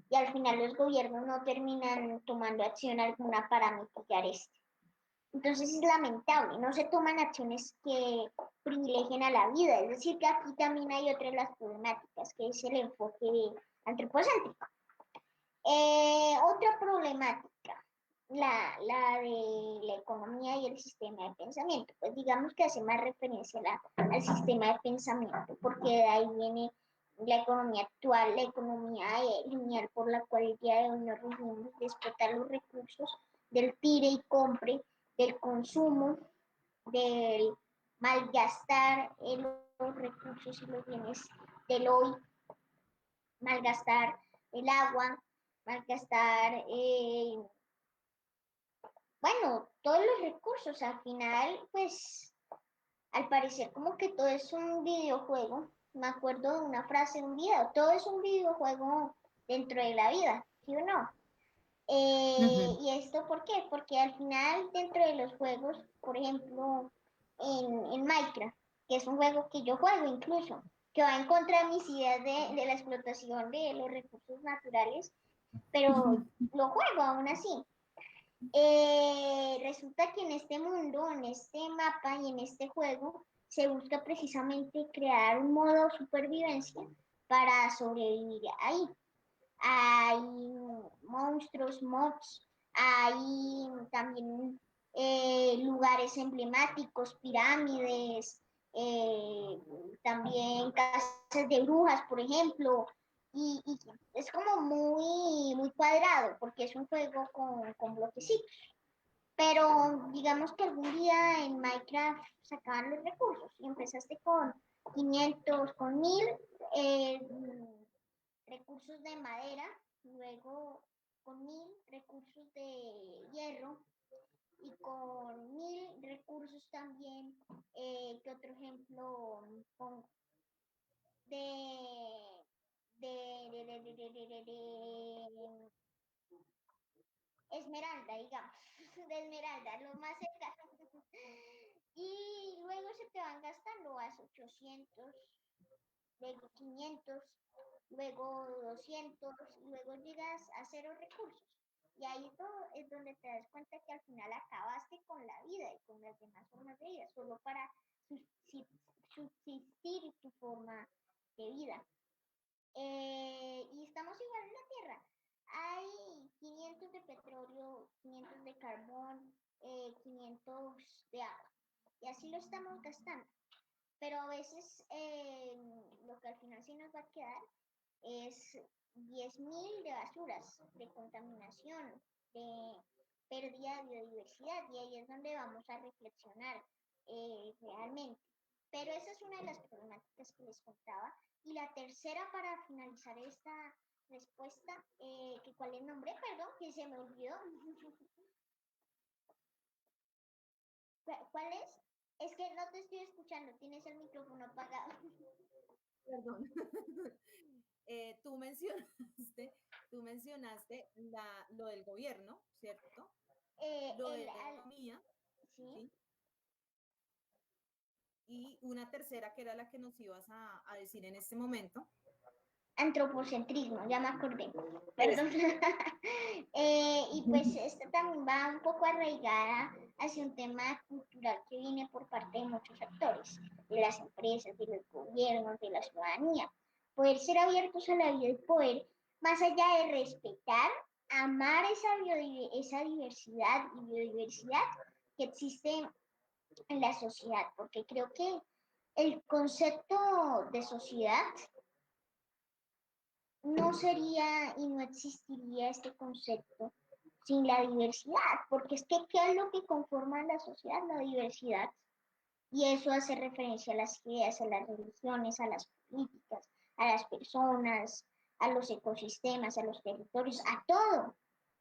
Y al final los gobiernos no terminan tomando acción alguna para mitigar esto. Entonces es lamentable, no se toman acciones que privilegien a la vida, es decir, que aquí también hay otra de las problemáticas, que es el enfoque antropocéntrico. Otra problemática, la de la economía y el sistema de pensamiento, pues digamos que hace más referencia al sistema de pensamiento, porque de ahí viene la economía actual, la economía lineal por la cual el día de hoy nos regimos de explotar los recursos, del tire y compre, del consumo, del malgastar los recursos y los bienes del hoy, malgastar el agua, malgastar, bueno, todos los recursos. Al final, pues, al parecer como que todo es un videojuego. Me acuerdo de una frase de un video, todo es un videojuego dentro de la vida, ¿sí o no? Uh -huh. ¿Y esto por qué? Porque al final dentro de los juegos, por ejemplo, en Minecraft, que es un juego que yo juego incluso, que va en contra de mis ideas de la explotación de los recursos naturales, pero lo juego aún así. Resulta que en este mundo, en este mapa y en este juego, se busca precisamente crear un modo supervivencia para sobrevivir ahí. Hay monstruos, mobs, hay también lugares emblemáticos, pirámides, eh, también casas de brujas, por ejemplo, y es como muy cuadrado porque es un juego con bloquecitos. Pero digamos que algún día en Minecraft sacaban los recursos y empezaste con 500, con 1000 eh, recursos de madera, luego con 1000 recursos de hierro y con 1000 recursos también, que otro ejemplo pongo, de, de esmeralda, digamos, de esmeralda, lo más cercano. Y luego se te van gastando, vas 800, luego 500, luego 200, luego llegas a cero recursos. Y ahí todo es donde te das cuenta que al final acabaste con la vida y con las demás formas de vida, solo para subsistir tu forma de vida. Y estamos igual en la Tierra. Hay 500 de petróleo, 500 de carbón, 500 de agua. Y así lo estamos gastando. Pero a veces lo que al final sí nos va a quedar es 10.000 de basuras, de contaminación, de pérdida de biodiversidad. Y ahí es donde vamos a reflexionar realmente. Pero esa es una de las problemáticas que les contaba. Y la tercera, para finalizar esta respuesta, que ¿cuál es el nombre? Perdón, que se me olvidó. ¿Cuál es? Es que no te estoy escuchando, tienes el micrófono apagado. Perdón. Tú mencionaste lo del gobierno, ¿cierto? Lo de la economía, ¿sí? ¿sí? Y una tercera que era la que nos ibas a decir en este momento. Antropocentrismo, ya me acordé. Perdón. Y pues esta también va un poco arraigada hacia un tema cultural que viene por parte de muchos actores, de las empresas, de los gobiernos, de la ciudadanía. Poder ser abiertos a la vida y poder, más allá de respetar, amar esa diversidad y biodiversidad que existe en la sociedad, porque creo que el concepto de sociedad no sería y no existiría este concepto sin la diversidad, porque es que ¿qué es lo que conforma la sociedad? La diversidad. Y eso hace referencia a las ideas, a las religiones, a las políticas, a las personas, a los ecosistemas, a los territorios, a todo,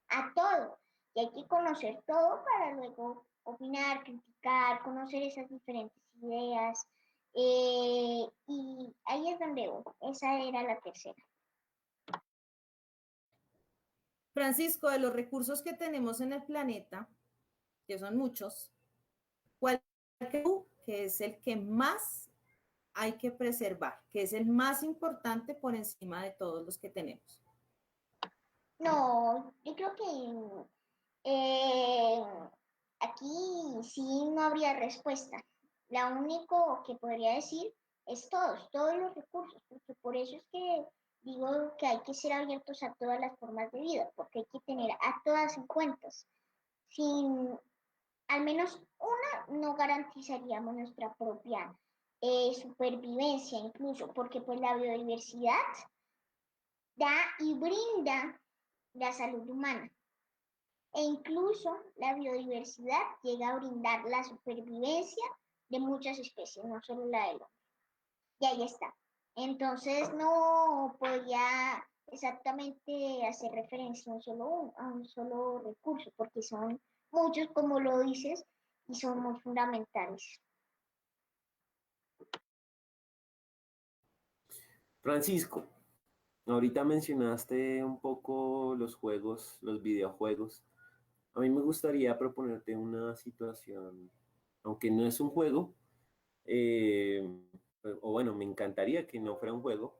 a todo. Y hay que conocer todo para luego opinar, criticar, conocer esas diferentes ideas. Y ahí es donde voy. Esa era la tercera. Francisco, de los recursos que tenemos en el planeta, que son muchos, ¿cuál creo que es el que más hay que preservar, que es el más importante por encima de todos los que tenemos? No, yo creo que aquí sí no habría respuesta. Lo único que podría decir es todos los recursos, porque por eso es que digo que hay que ser abiertos a todas las formas de vida, porque hay que tener a todas en cuenta. Sin al menos una no garantizaríamos nuestra propia supervivencia incluso, porque pues la biodiversidad da y brinda la salud humana. E incluso la biodiversidad llega a brindar la supervivencia de muchas especies, no solo la del hombre. Y ahí está. Entonces no podía exactamente hacer referencia a un solo recurso, porque son muchos, como lo dices, y son muy fundamentales. Francisco, ahorita mencionaste un poco los juegos, los videojuegos. A mí me gustaría proponerte una situación, aunque no es un juego, eh, o bueno, me encantaría que no fuera un juego.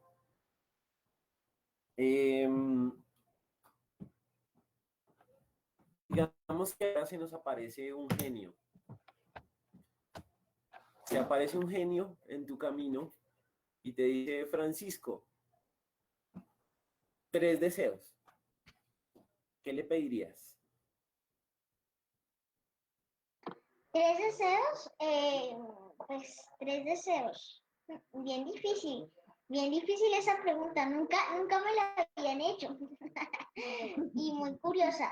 Eh, digamos que ahora se nos aparece un genio. Se aparece un genio en tu camino y te dice, Francisco, 3 deseos. ¿Qué le pedirías? 3 deseos, pues 3 deseos. Bien difícil esa pregunta, nunca me la habían hecho. Y muy curiosa.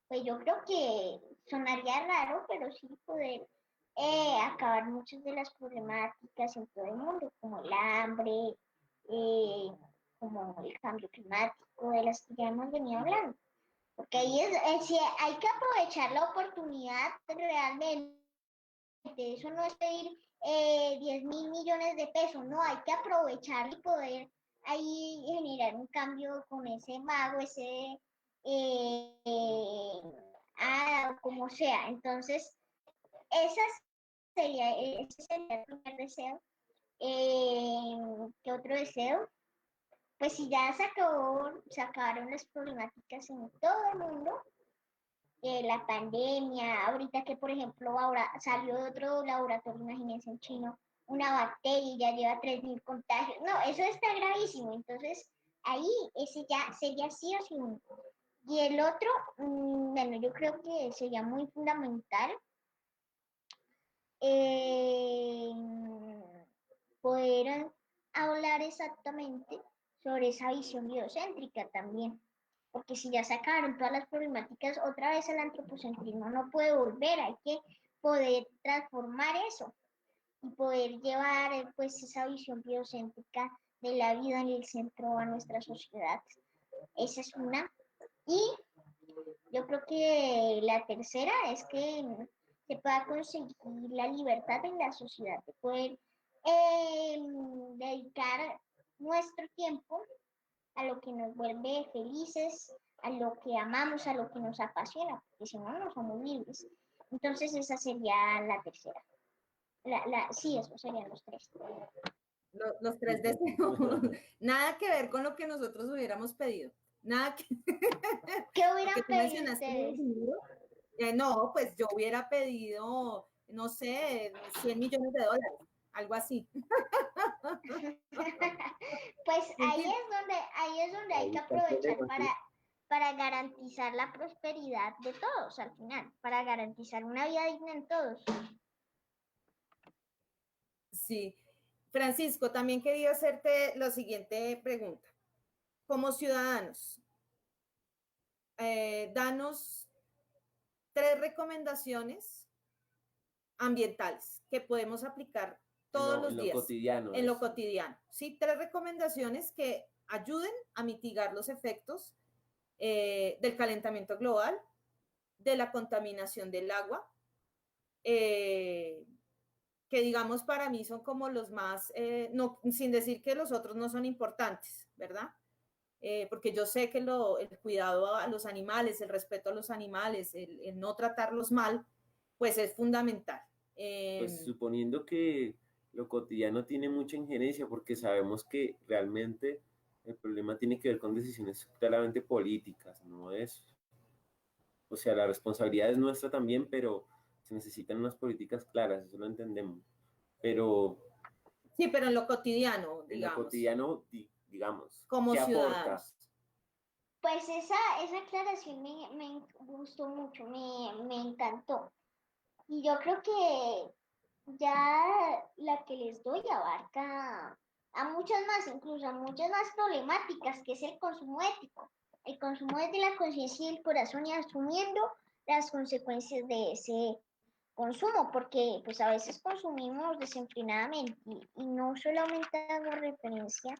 Pues yo creo que sonaría raro, pero sí poder acabar muchas de las problemáticas en todo el mundo, como el hambre, eh, como el cambio climático, de las que ya hemos venido hablando. Porque ahí sí, hay que aprovechar la oportunidad realmente. Eso no es pedir 10.000 millones de pesos, no, hay que aprovechar y poder ahí generar un cambio con ese mago, como sea. Entonces, esa ese sería el primer deseo. ¿Qué otro deseo? Pues si ya se acabaron las problemáticas en todo el mundo, la pandemia, ahorita que por ejemplo ahora salió de otro laboratorio, imagínense en chino, una bacteria y ya lleva 3.000 contagios. No, eso está gravísimo. Entonces, ahí ese ya sería sí o sí uno. Y el otro, bueno, yo creo que sería muy fundamental eh, poder hablar exactamente sobre esa visión biocéntrica también. Porque si ya sacaron todas las problemáticas, otra vez el antropocentrismo no puede volver, hay que poder transformar eso y poder llevar pues esa visión biocéntrica de la vida en el centro a nuestra sociedad. Esa es una. Y yo creo que la tercera es que se pueda conseguir la libertad en la sociedad, de poder dedicar nuestro tiempo a lo que nos vuelve felices, a lo que amamos, a lo que nos apasiona, porque si no, no somos libres. Entonces esa sería la tercera. Sí, esos serían los tres. Los tres deseos. Nada que ver con lo que nosotros hubiéramos pedido. Nada que... ¿Qué Porque hubieran tú pedido mencionaste los ustedes? libros. No, pues yo hubiera pedido, no sé, 100 millones de dólares, algo así. Pues Mentira. ahí es donde hay Ahí que está el aprovechar problema, sí. para garantizar la prosperidad de todos al final, para garantizar una vida digna en todos. Sí. Francisco, también quería hacerte la siguiente pregunta. Como ciudadanos, danos 3 recomendaciones ambientales que podemos aplicar todos En los lo días cotidiano, en lo eso. cotidiano. Sí, 3 recomendaciones que ayuden a mitigar los efectos del calentamiento global, de la contaminación del agua, que digamos para mí son como los más, no, sin decir que los otros no son importantes, ¿verdad? Porque yo sé que el cuidado a los animales, el respeto a los animales, el no tratarlos mal, pues es fundamental. Pues suponiendo que lo cotidiano tiene mucha injerencia, porque sabemos que realmente el problema tiene que ver con decisiones claramente políticas, no es, o sea, la responsabilidad es nuestra también, pero se necesitan unas políticas claras, eso lo entendemos. Pero Sí, pero en lo cotidiano, en lo digamos, cotidiano, digamos, como ¿qué aporta? ciudadanos. Pues esa aclaración me gustó mucho, me encantó. Y yo creo que ya la que les doy abarca a muchas más, incluso a muchas más problemáticas, que es el consumo ético. El consumo desde la conciencia y el corazón y asumiendo las consecuencias de ese consumo, porque pues a veces consumimos desenfrenadamente y no solamente hago referencia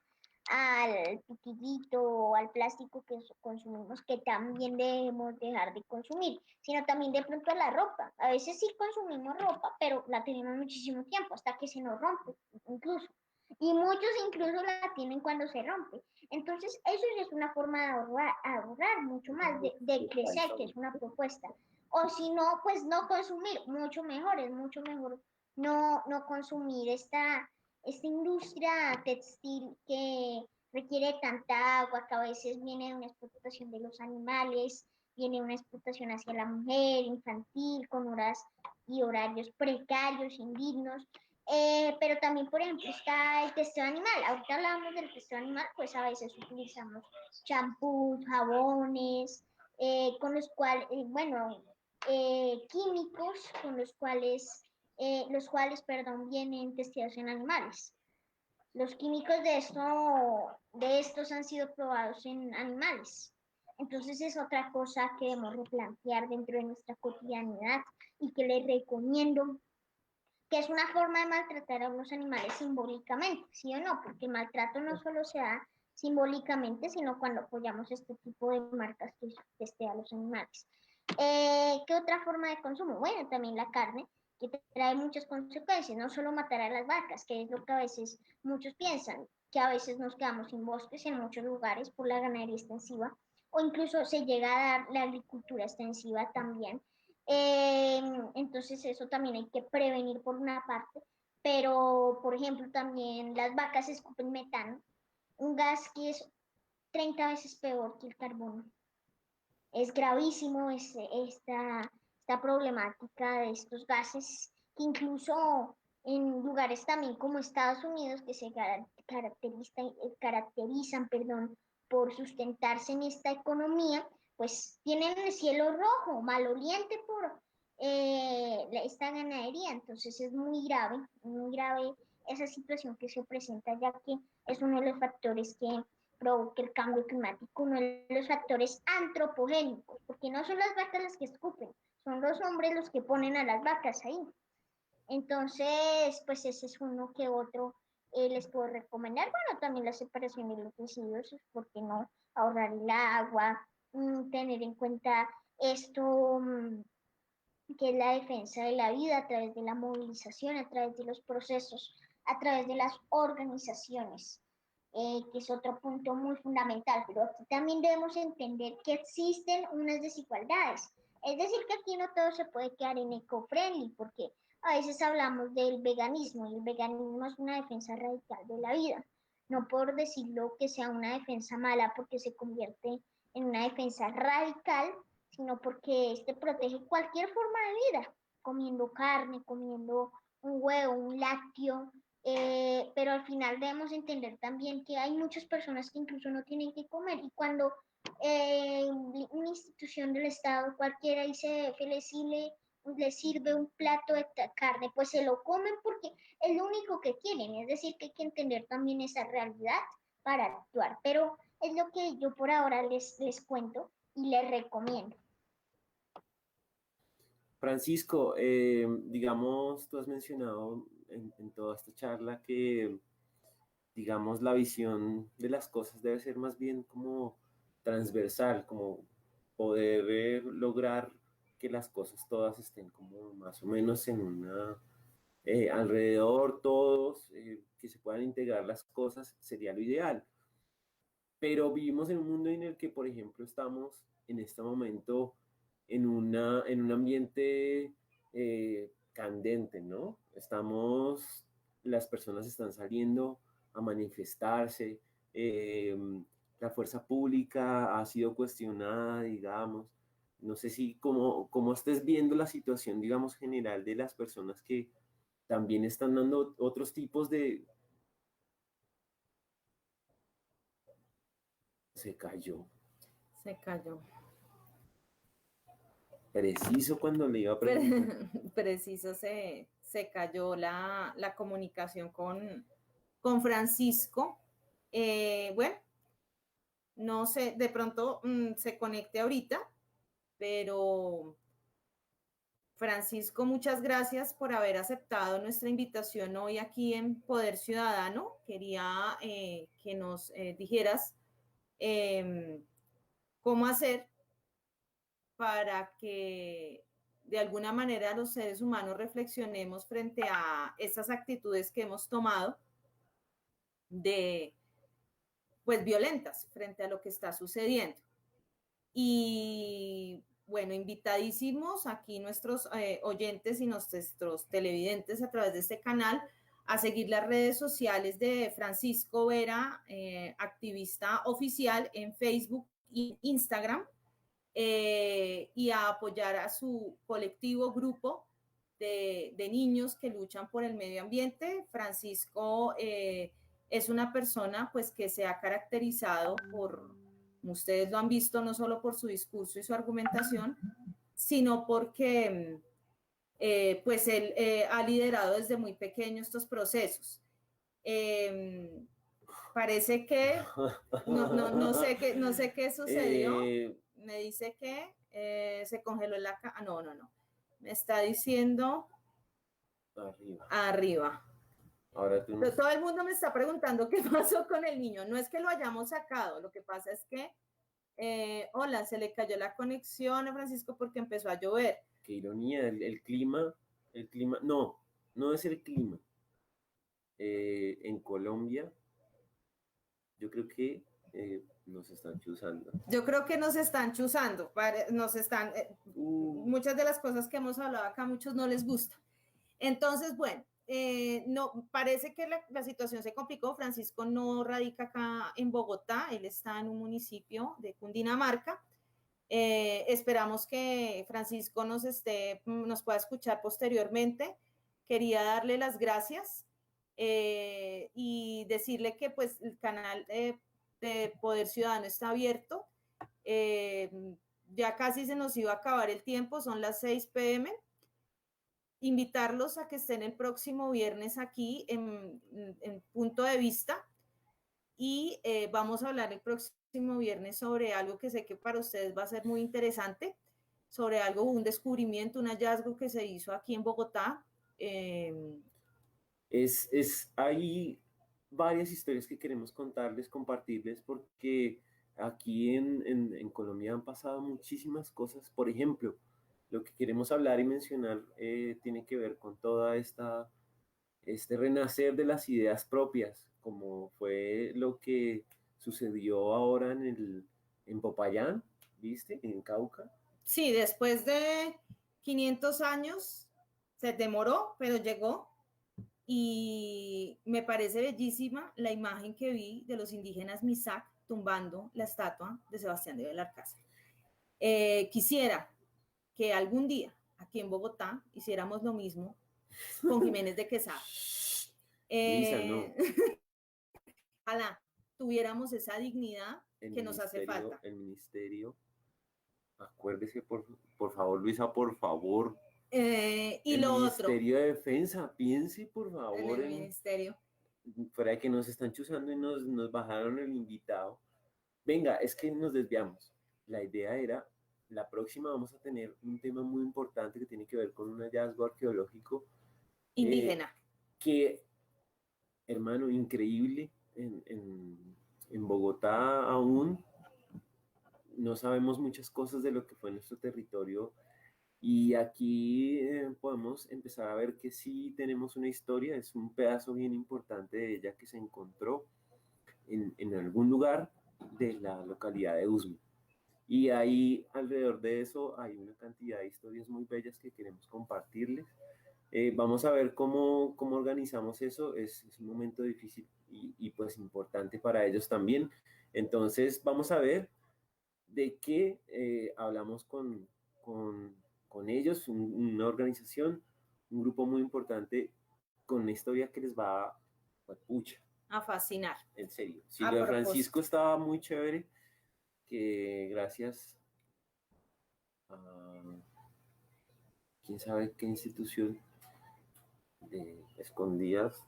al piquillito o al plástico que consumimos, que también debemos dejar de consumir, sino también de pronto a la ropa. A veces sí consumimos ropa, pero la tenemos muchísimo tiempo, hasta que se nos rompe, incluso. Y muchos incluso la tienen cuando se rompe. Entonces, eso ya es una forma de ahorrar mucho más, de crecer, que es una propuesta. O si no, pues no consumir, mucho mejor, es mucho mejor no consumir esta industria textil que requiere tanta agua, que a veces viene de una explotación de los animales, viene una explotación hacia la mujer, infantil, con horas y horarios precarios, indignos. Pero también, por ejemplo, está el testeo animal. Ahorita hablábamos del testeo animal, pues a veces utilizamos champús, jabones, con los cuales, bueno, químicos con los cuales, perdón, vienen testeados en animales. Los químicos de estos han sido probados en animales. Entonces es otra cosa que debemos replantear dentro de nuestra cotidianidad y que les recomiendo, que es una forma de maltratar a los animales simbólicamente, ¿sí o no? Porque el maltrato no solo se da simbólicamente, sino cuando apoyamos este tipo de marcas que testean a los animales. ¿Qué otra forma de consumo? Bueno, también la carne, que trae muchas consecuencias, no solo matar a las vacas, que es lo que a veces muchos piensan, que a veces nos quedamos sin bosques en muchos lugares por la ganadería extensiva, o incluso se llega a dar la agricultura extensiva también. Entonces eso también hay que prevenir por una parte, pero por ejemplo también las vacas escupen metano, un gas que es 30 veces peor que el carbono. Es gravísimo esta problemática de estos gases que incluso en lugares también como Estados Unidos que se caracterizan, perdón, por sustentarse en esta economía, pues tienen el cielo rojo, maloliente por esta ganadería. Entonces es muy grave esa situación que se presenta, ya que es uno de los factores que provoca el cambio climático, uno de los factores antropogénicos, porque no son las vacas las que escupen, son los hombres los que ponen a las vacas ahí. Entonces, pues ese es uno que otro les puedo recomendar. Bueno, también la separación de los residuos, ¿por qué no? Ahorrar el agua, tener en cuenta esto, que es la defensa de la vida a través de la movilización, a través de los procesos, a través de las organizaciones, que es otro punto muy fundamental. Pero aquí también debemos entender que existen unas desigualdades. Es decir, que aquí no todo se puede quedar en eco-friendly, porque a veces hablamos del veganismo y el veganismo es una defensa radical de la vida. No por decirlo que sea una defensa mala porque se convierte en una defensa radical, sino porque este protege cualquier forma de vida, comiendo carne, comiendo un huevo, un lácteo, pero al final debemos entender también que hay muchas personas que incluso no tienen que comer y cuando una institución del Estado cualquiera dice que le sirve un plato de carne, pues se lo comen porque es lo único que quieren, es decir, que hay que entender también esa realidad para actuar, pero es lo que yo por ahora les cuento y les recomiendo. Francisco, digamos, tú has mencionado en toda esta charla que, digamos, la visión de las cosas debe ser más bien como transversal, como poder lograr que las cosas todas estén como más o menos en una, alrededor todos, que se puedan integrar las cosas, sería lo ideal. Pero vivimos en un mundo en el que, por ejemplo, estamos en este momento en un ambiente candente, ¿no? Las personas están saliendo a manifestarse, eh, la fuerza pública ha sido cuestionada, digamos. No sé si cómo estés viendo la situación, digamos, general de las personas que también están dando otros tipos de... Se cayó. Se cayó. Preciso cuando le iba a preguntar. Preciso se cayó la comunicación con Francisco. Bueno, no sé, de pronto se conecte ahorita, pero Francisco, muchas gracias por haber aceptado nuestra invitación hoy aquí en Poder Ciudadano. Quería que nos dijeras cómo hacer para que de alguna manera los seres humanos reflexionemos frente a estas actitudes que hemos tomado de, pues, violentas frente a lo que está sucediendo. Y bueno, invitadísimos aquí nuestros oyentes y nuestros televidentes a través de este canal a seguir las redes sociales de Francisco Vera, activista oficial en Facebook e Instagram, y a apoyar a su colectivo, grupo de niños que luchan por el medio ambiente. Francisco es una persona pues que se ha caracterizado por, como ustedes lo han visto, no solo por su discurso y su argumentación, sino porque pues él ha liderado desde muy pequeño estos procesos. Parece que no sé qué sucedió. Me dice que se congeló la... No. Me está diciendo... Arriba. Ahora tú Todo el mundo me está preguntando qué pasó con el niño. No es que lo hayamos sacado, lo que pasa es que, hola, se le cayó la conexión a Francisco porque empezó a llover. Qué ironía, el clima, no es el clima. En Colombia, yo creo que nos están chuzando. Yo creo que nos están chuzando, muchas de las cosas que hemos hablado acá, a muchos no les gusta. Entonces, bueno, no, parece que la situación se complicó. Francisco no radica acá en Bogotá, él está en un municipio de Cundinamarca. Esperamos que Francisco nos pueda escuchar posteriormente. Quería darle las gracias y decirle que pues el canal de Poder Ciudadano está abierto. Ya casi se nos iba a acabar el tiempo, son las 6 p.m. Invitarlos a que estén el próximo viernes aquí en Punto de Vista y vamos a hablar el próximo viernes sobre algo que sé que para ustedes va a ser muy interesante, sobre algo, un descubrimiento, un hallazgo que se hizo aquí en Bogotá. Hay varias historias que queremos contarles, compartirles, porque aquí en Colombia han pasado muchísimas cosas. Por ejemplo, lo que queremos hablar y mencionar tiene que ver con toda este renacer de las ideas propias, como fue lo que sucedió ahora en Popayán, ¿viste? En Cauca. Sí, después de 500 años se demoró, pero llegó. Y me parece bellísima la imagen que vi de los indígenas Misak tumbando la estatua de Sebastián de Belalcázar. Quisiera que algún día aquí en Bogotá hiciéramos lo mismo con Jiménez de Quesada. Luisa, no. Ojalá tuviéramos esa dignidad que nos hace falta. El ministerio, acuérdese por favor, Luisa, por favor. Y el lo Ministerio otro. de Defensa, piense por favor En el ministerio. Fuera de que nos están chuzando y nos bajaron el invitado. Venga, es que nos desviamos. La idea era, la próxima vamos a tener un tema muy importante que tiene que ver con un hallazgo arqueológico. Indígena. Que, hermano, increíble. En Bogotá aún no sabemos muchas cosas de lo que fue nuestro territorio. Y aquí podemos empezar a ver que sí tenemos una historia, es un pedazo bien importante de ella que se encontró en algún lugar de la localidad de Usme. Y ahí alrededor de eso hay una cantidad de historias muy bellas que queremos compartirles. Vamos a ver cómo organizamos eso, es un momento difícil y pues importante para ellos también. Entonces vamos a ver de qué hablamos con ellos, una organización, un grupo muy importante con una historia que les va pues, pucha, a fascinar. En serio. Si lo de Francisco estaba muy chévere, que gracias a quién sabe qué institución de escondidas.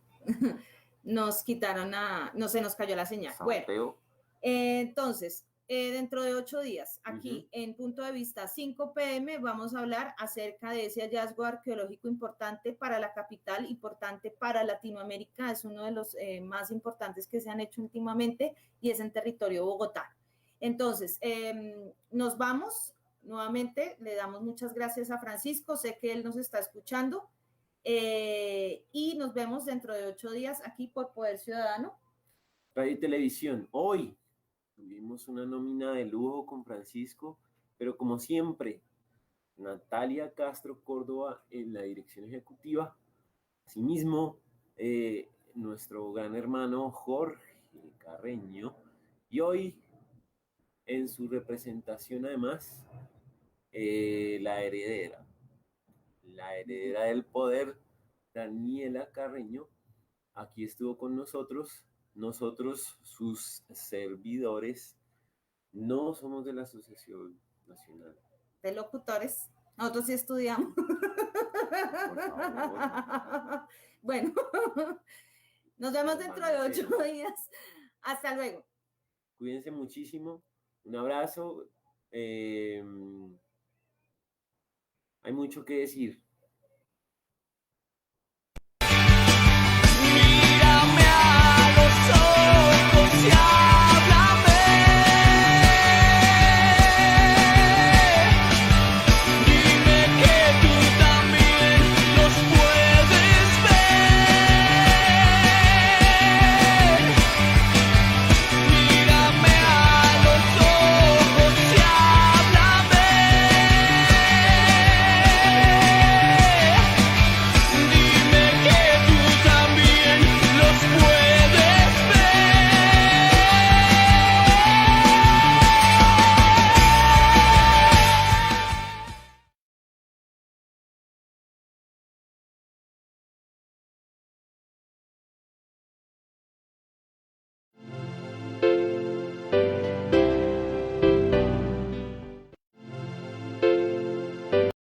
Nos quitaron no se nos cayó la señal. Bueno, entonces, dentro de 8 días, aquí en Punto de Vista 5 p.m. vamos a hablar acerca de ese hallazgo arqueológico importante para la capital, importante para Latinoamérica, es uno de los más importantes que se han hecho últimamente y es en territorio Bogotá. Entonces, nos vamos, nuevamente le damos muchas gracias a Francisco, sé que él nos está escuchando y nos vemos dentro de 8 días aquí por Poder Ciudadano. Radio y Televisión, hoy tuvimos una nómina de lujo con Francisco, pero como siempre, Natalia Castro Córdoba en la dirección ejecutiva. Asimismo, nuestro gran hermano Jorge Carreño. Y hoy, en su representación además, la heredera del poder, Daniela Carreño, aquí estuvo con nosotros. Nosotros, sus servidores, no somos de la Asociación Nacional de Locutores. Nosotros sí estudiamos. Por favor. Bueno, nos vemos dentro de 8 días. Hasta luego. Cuídense muchísimo. Un abrazo. Hay mucho que decir.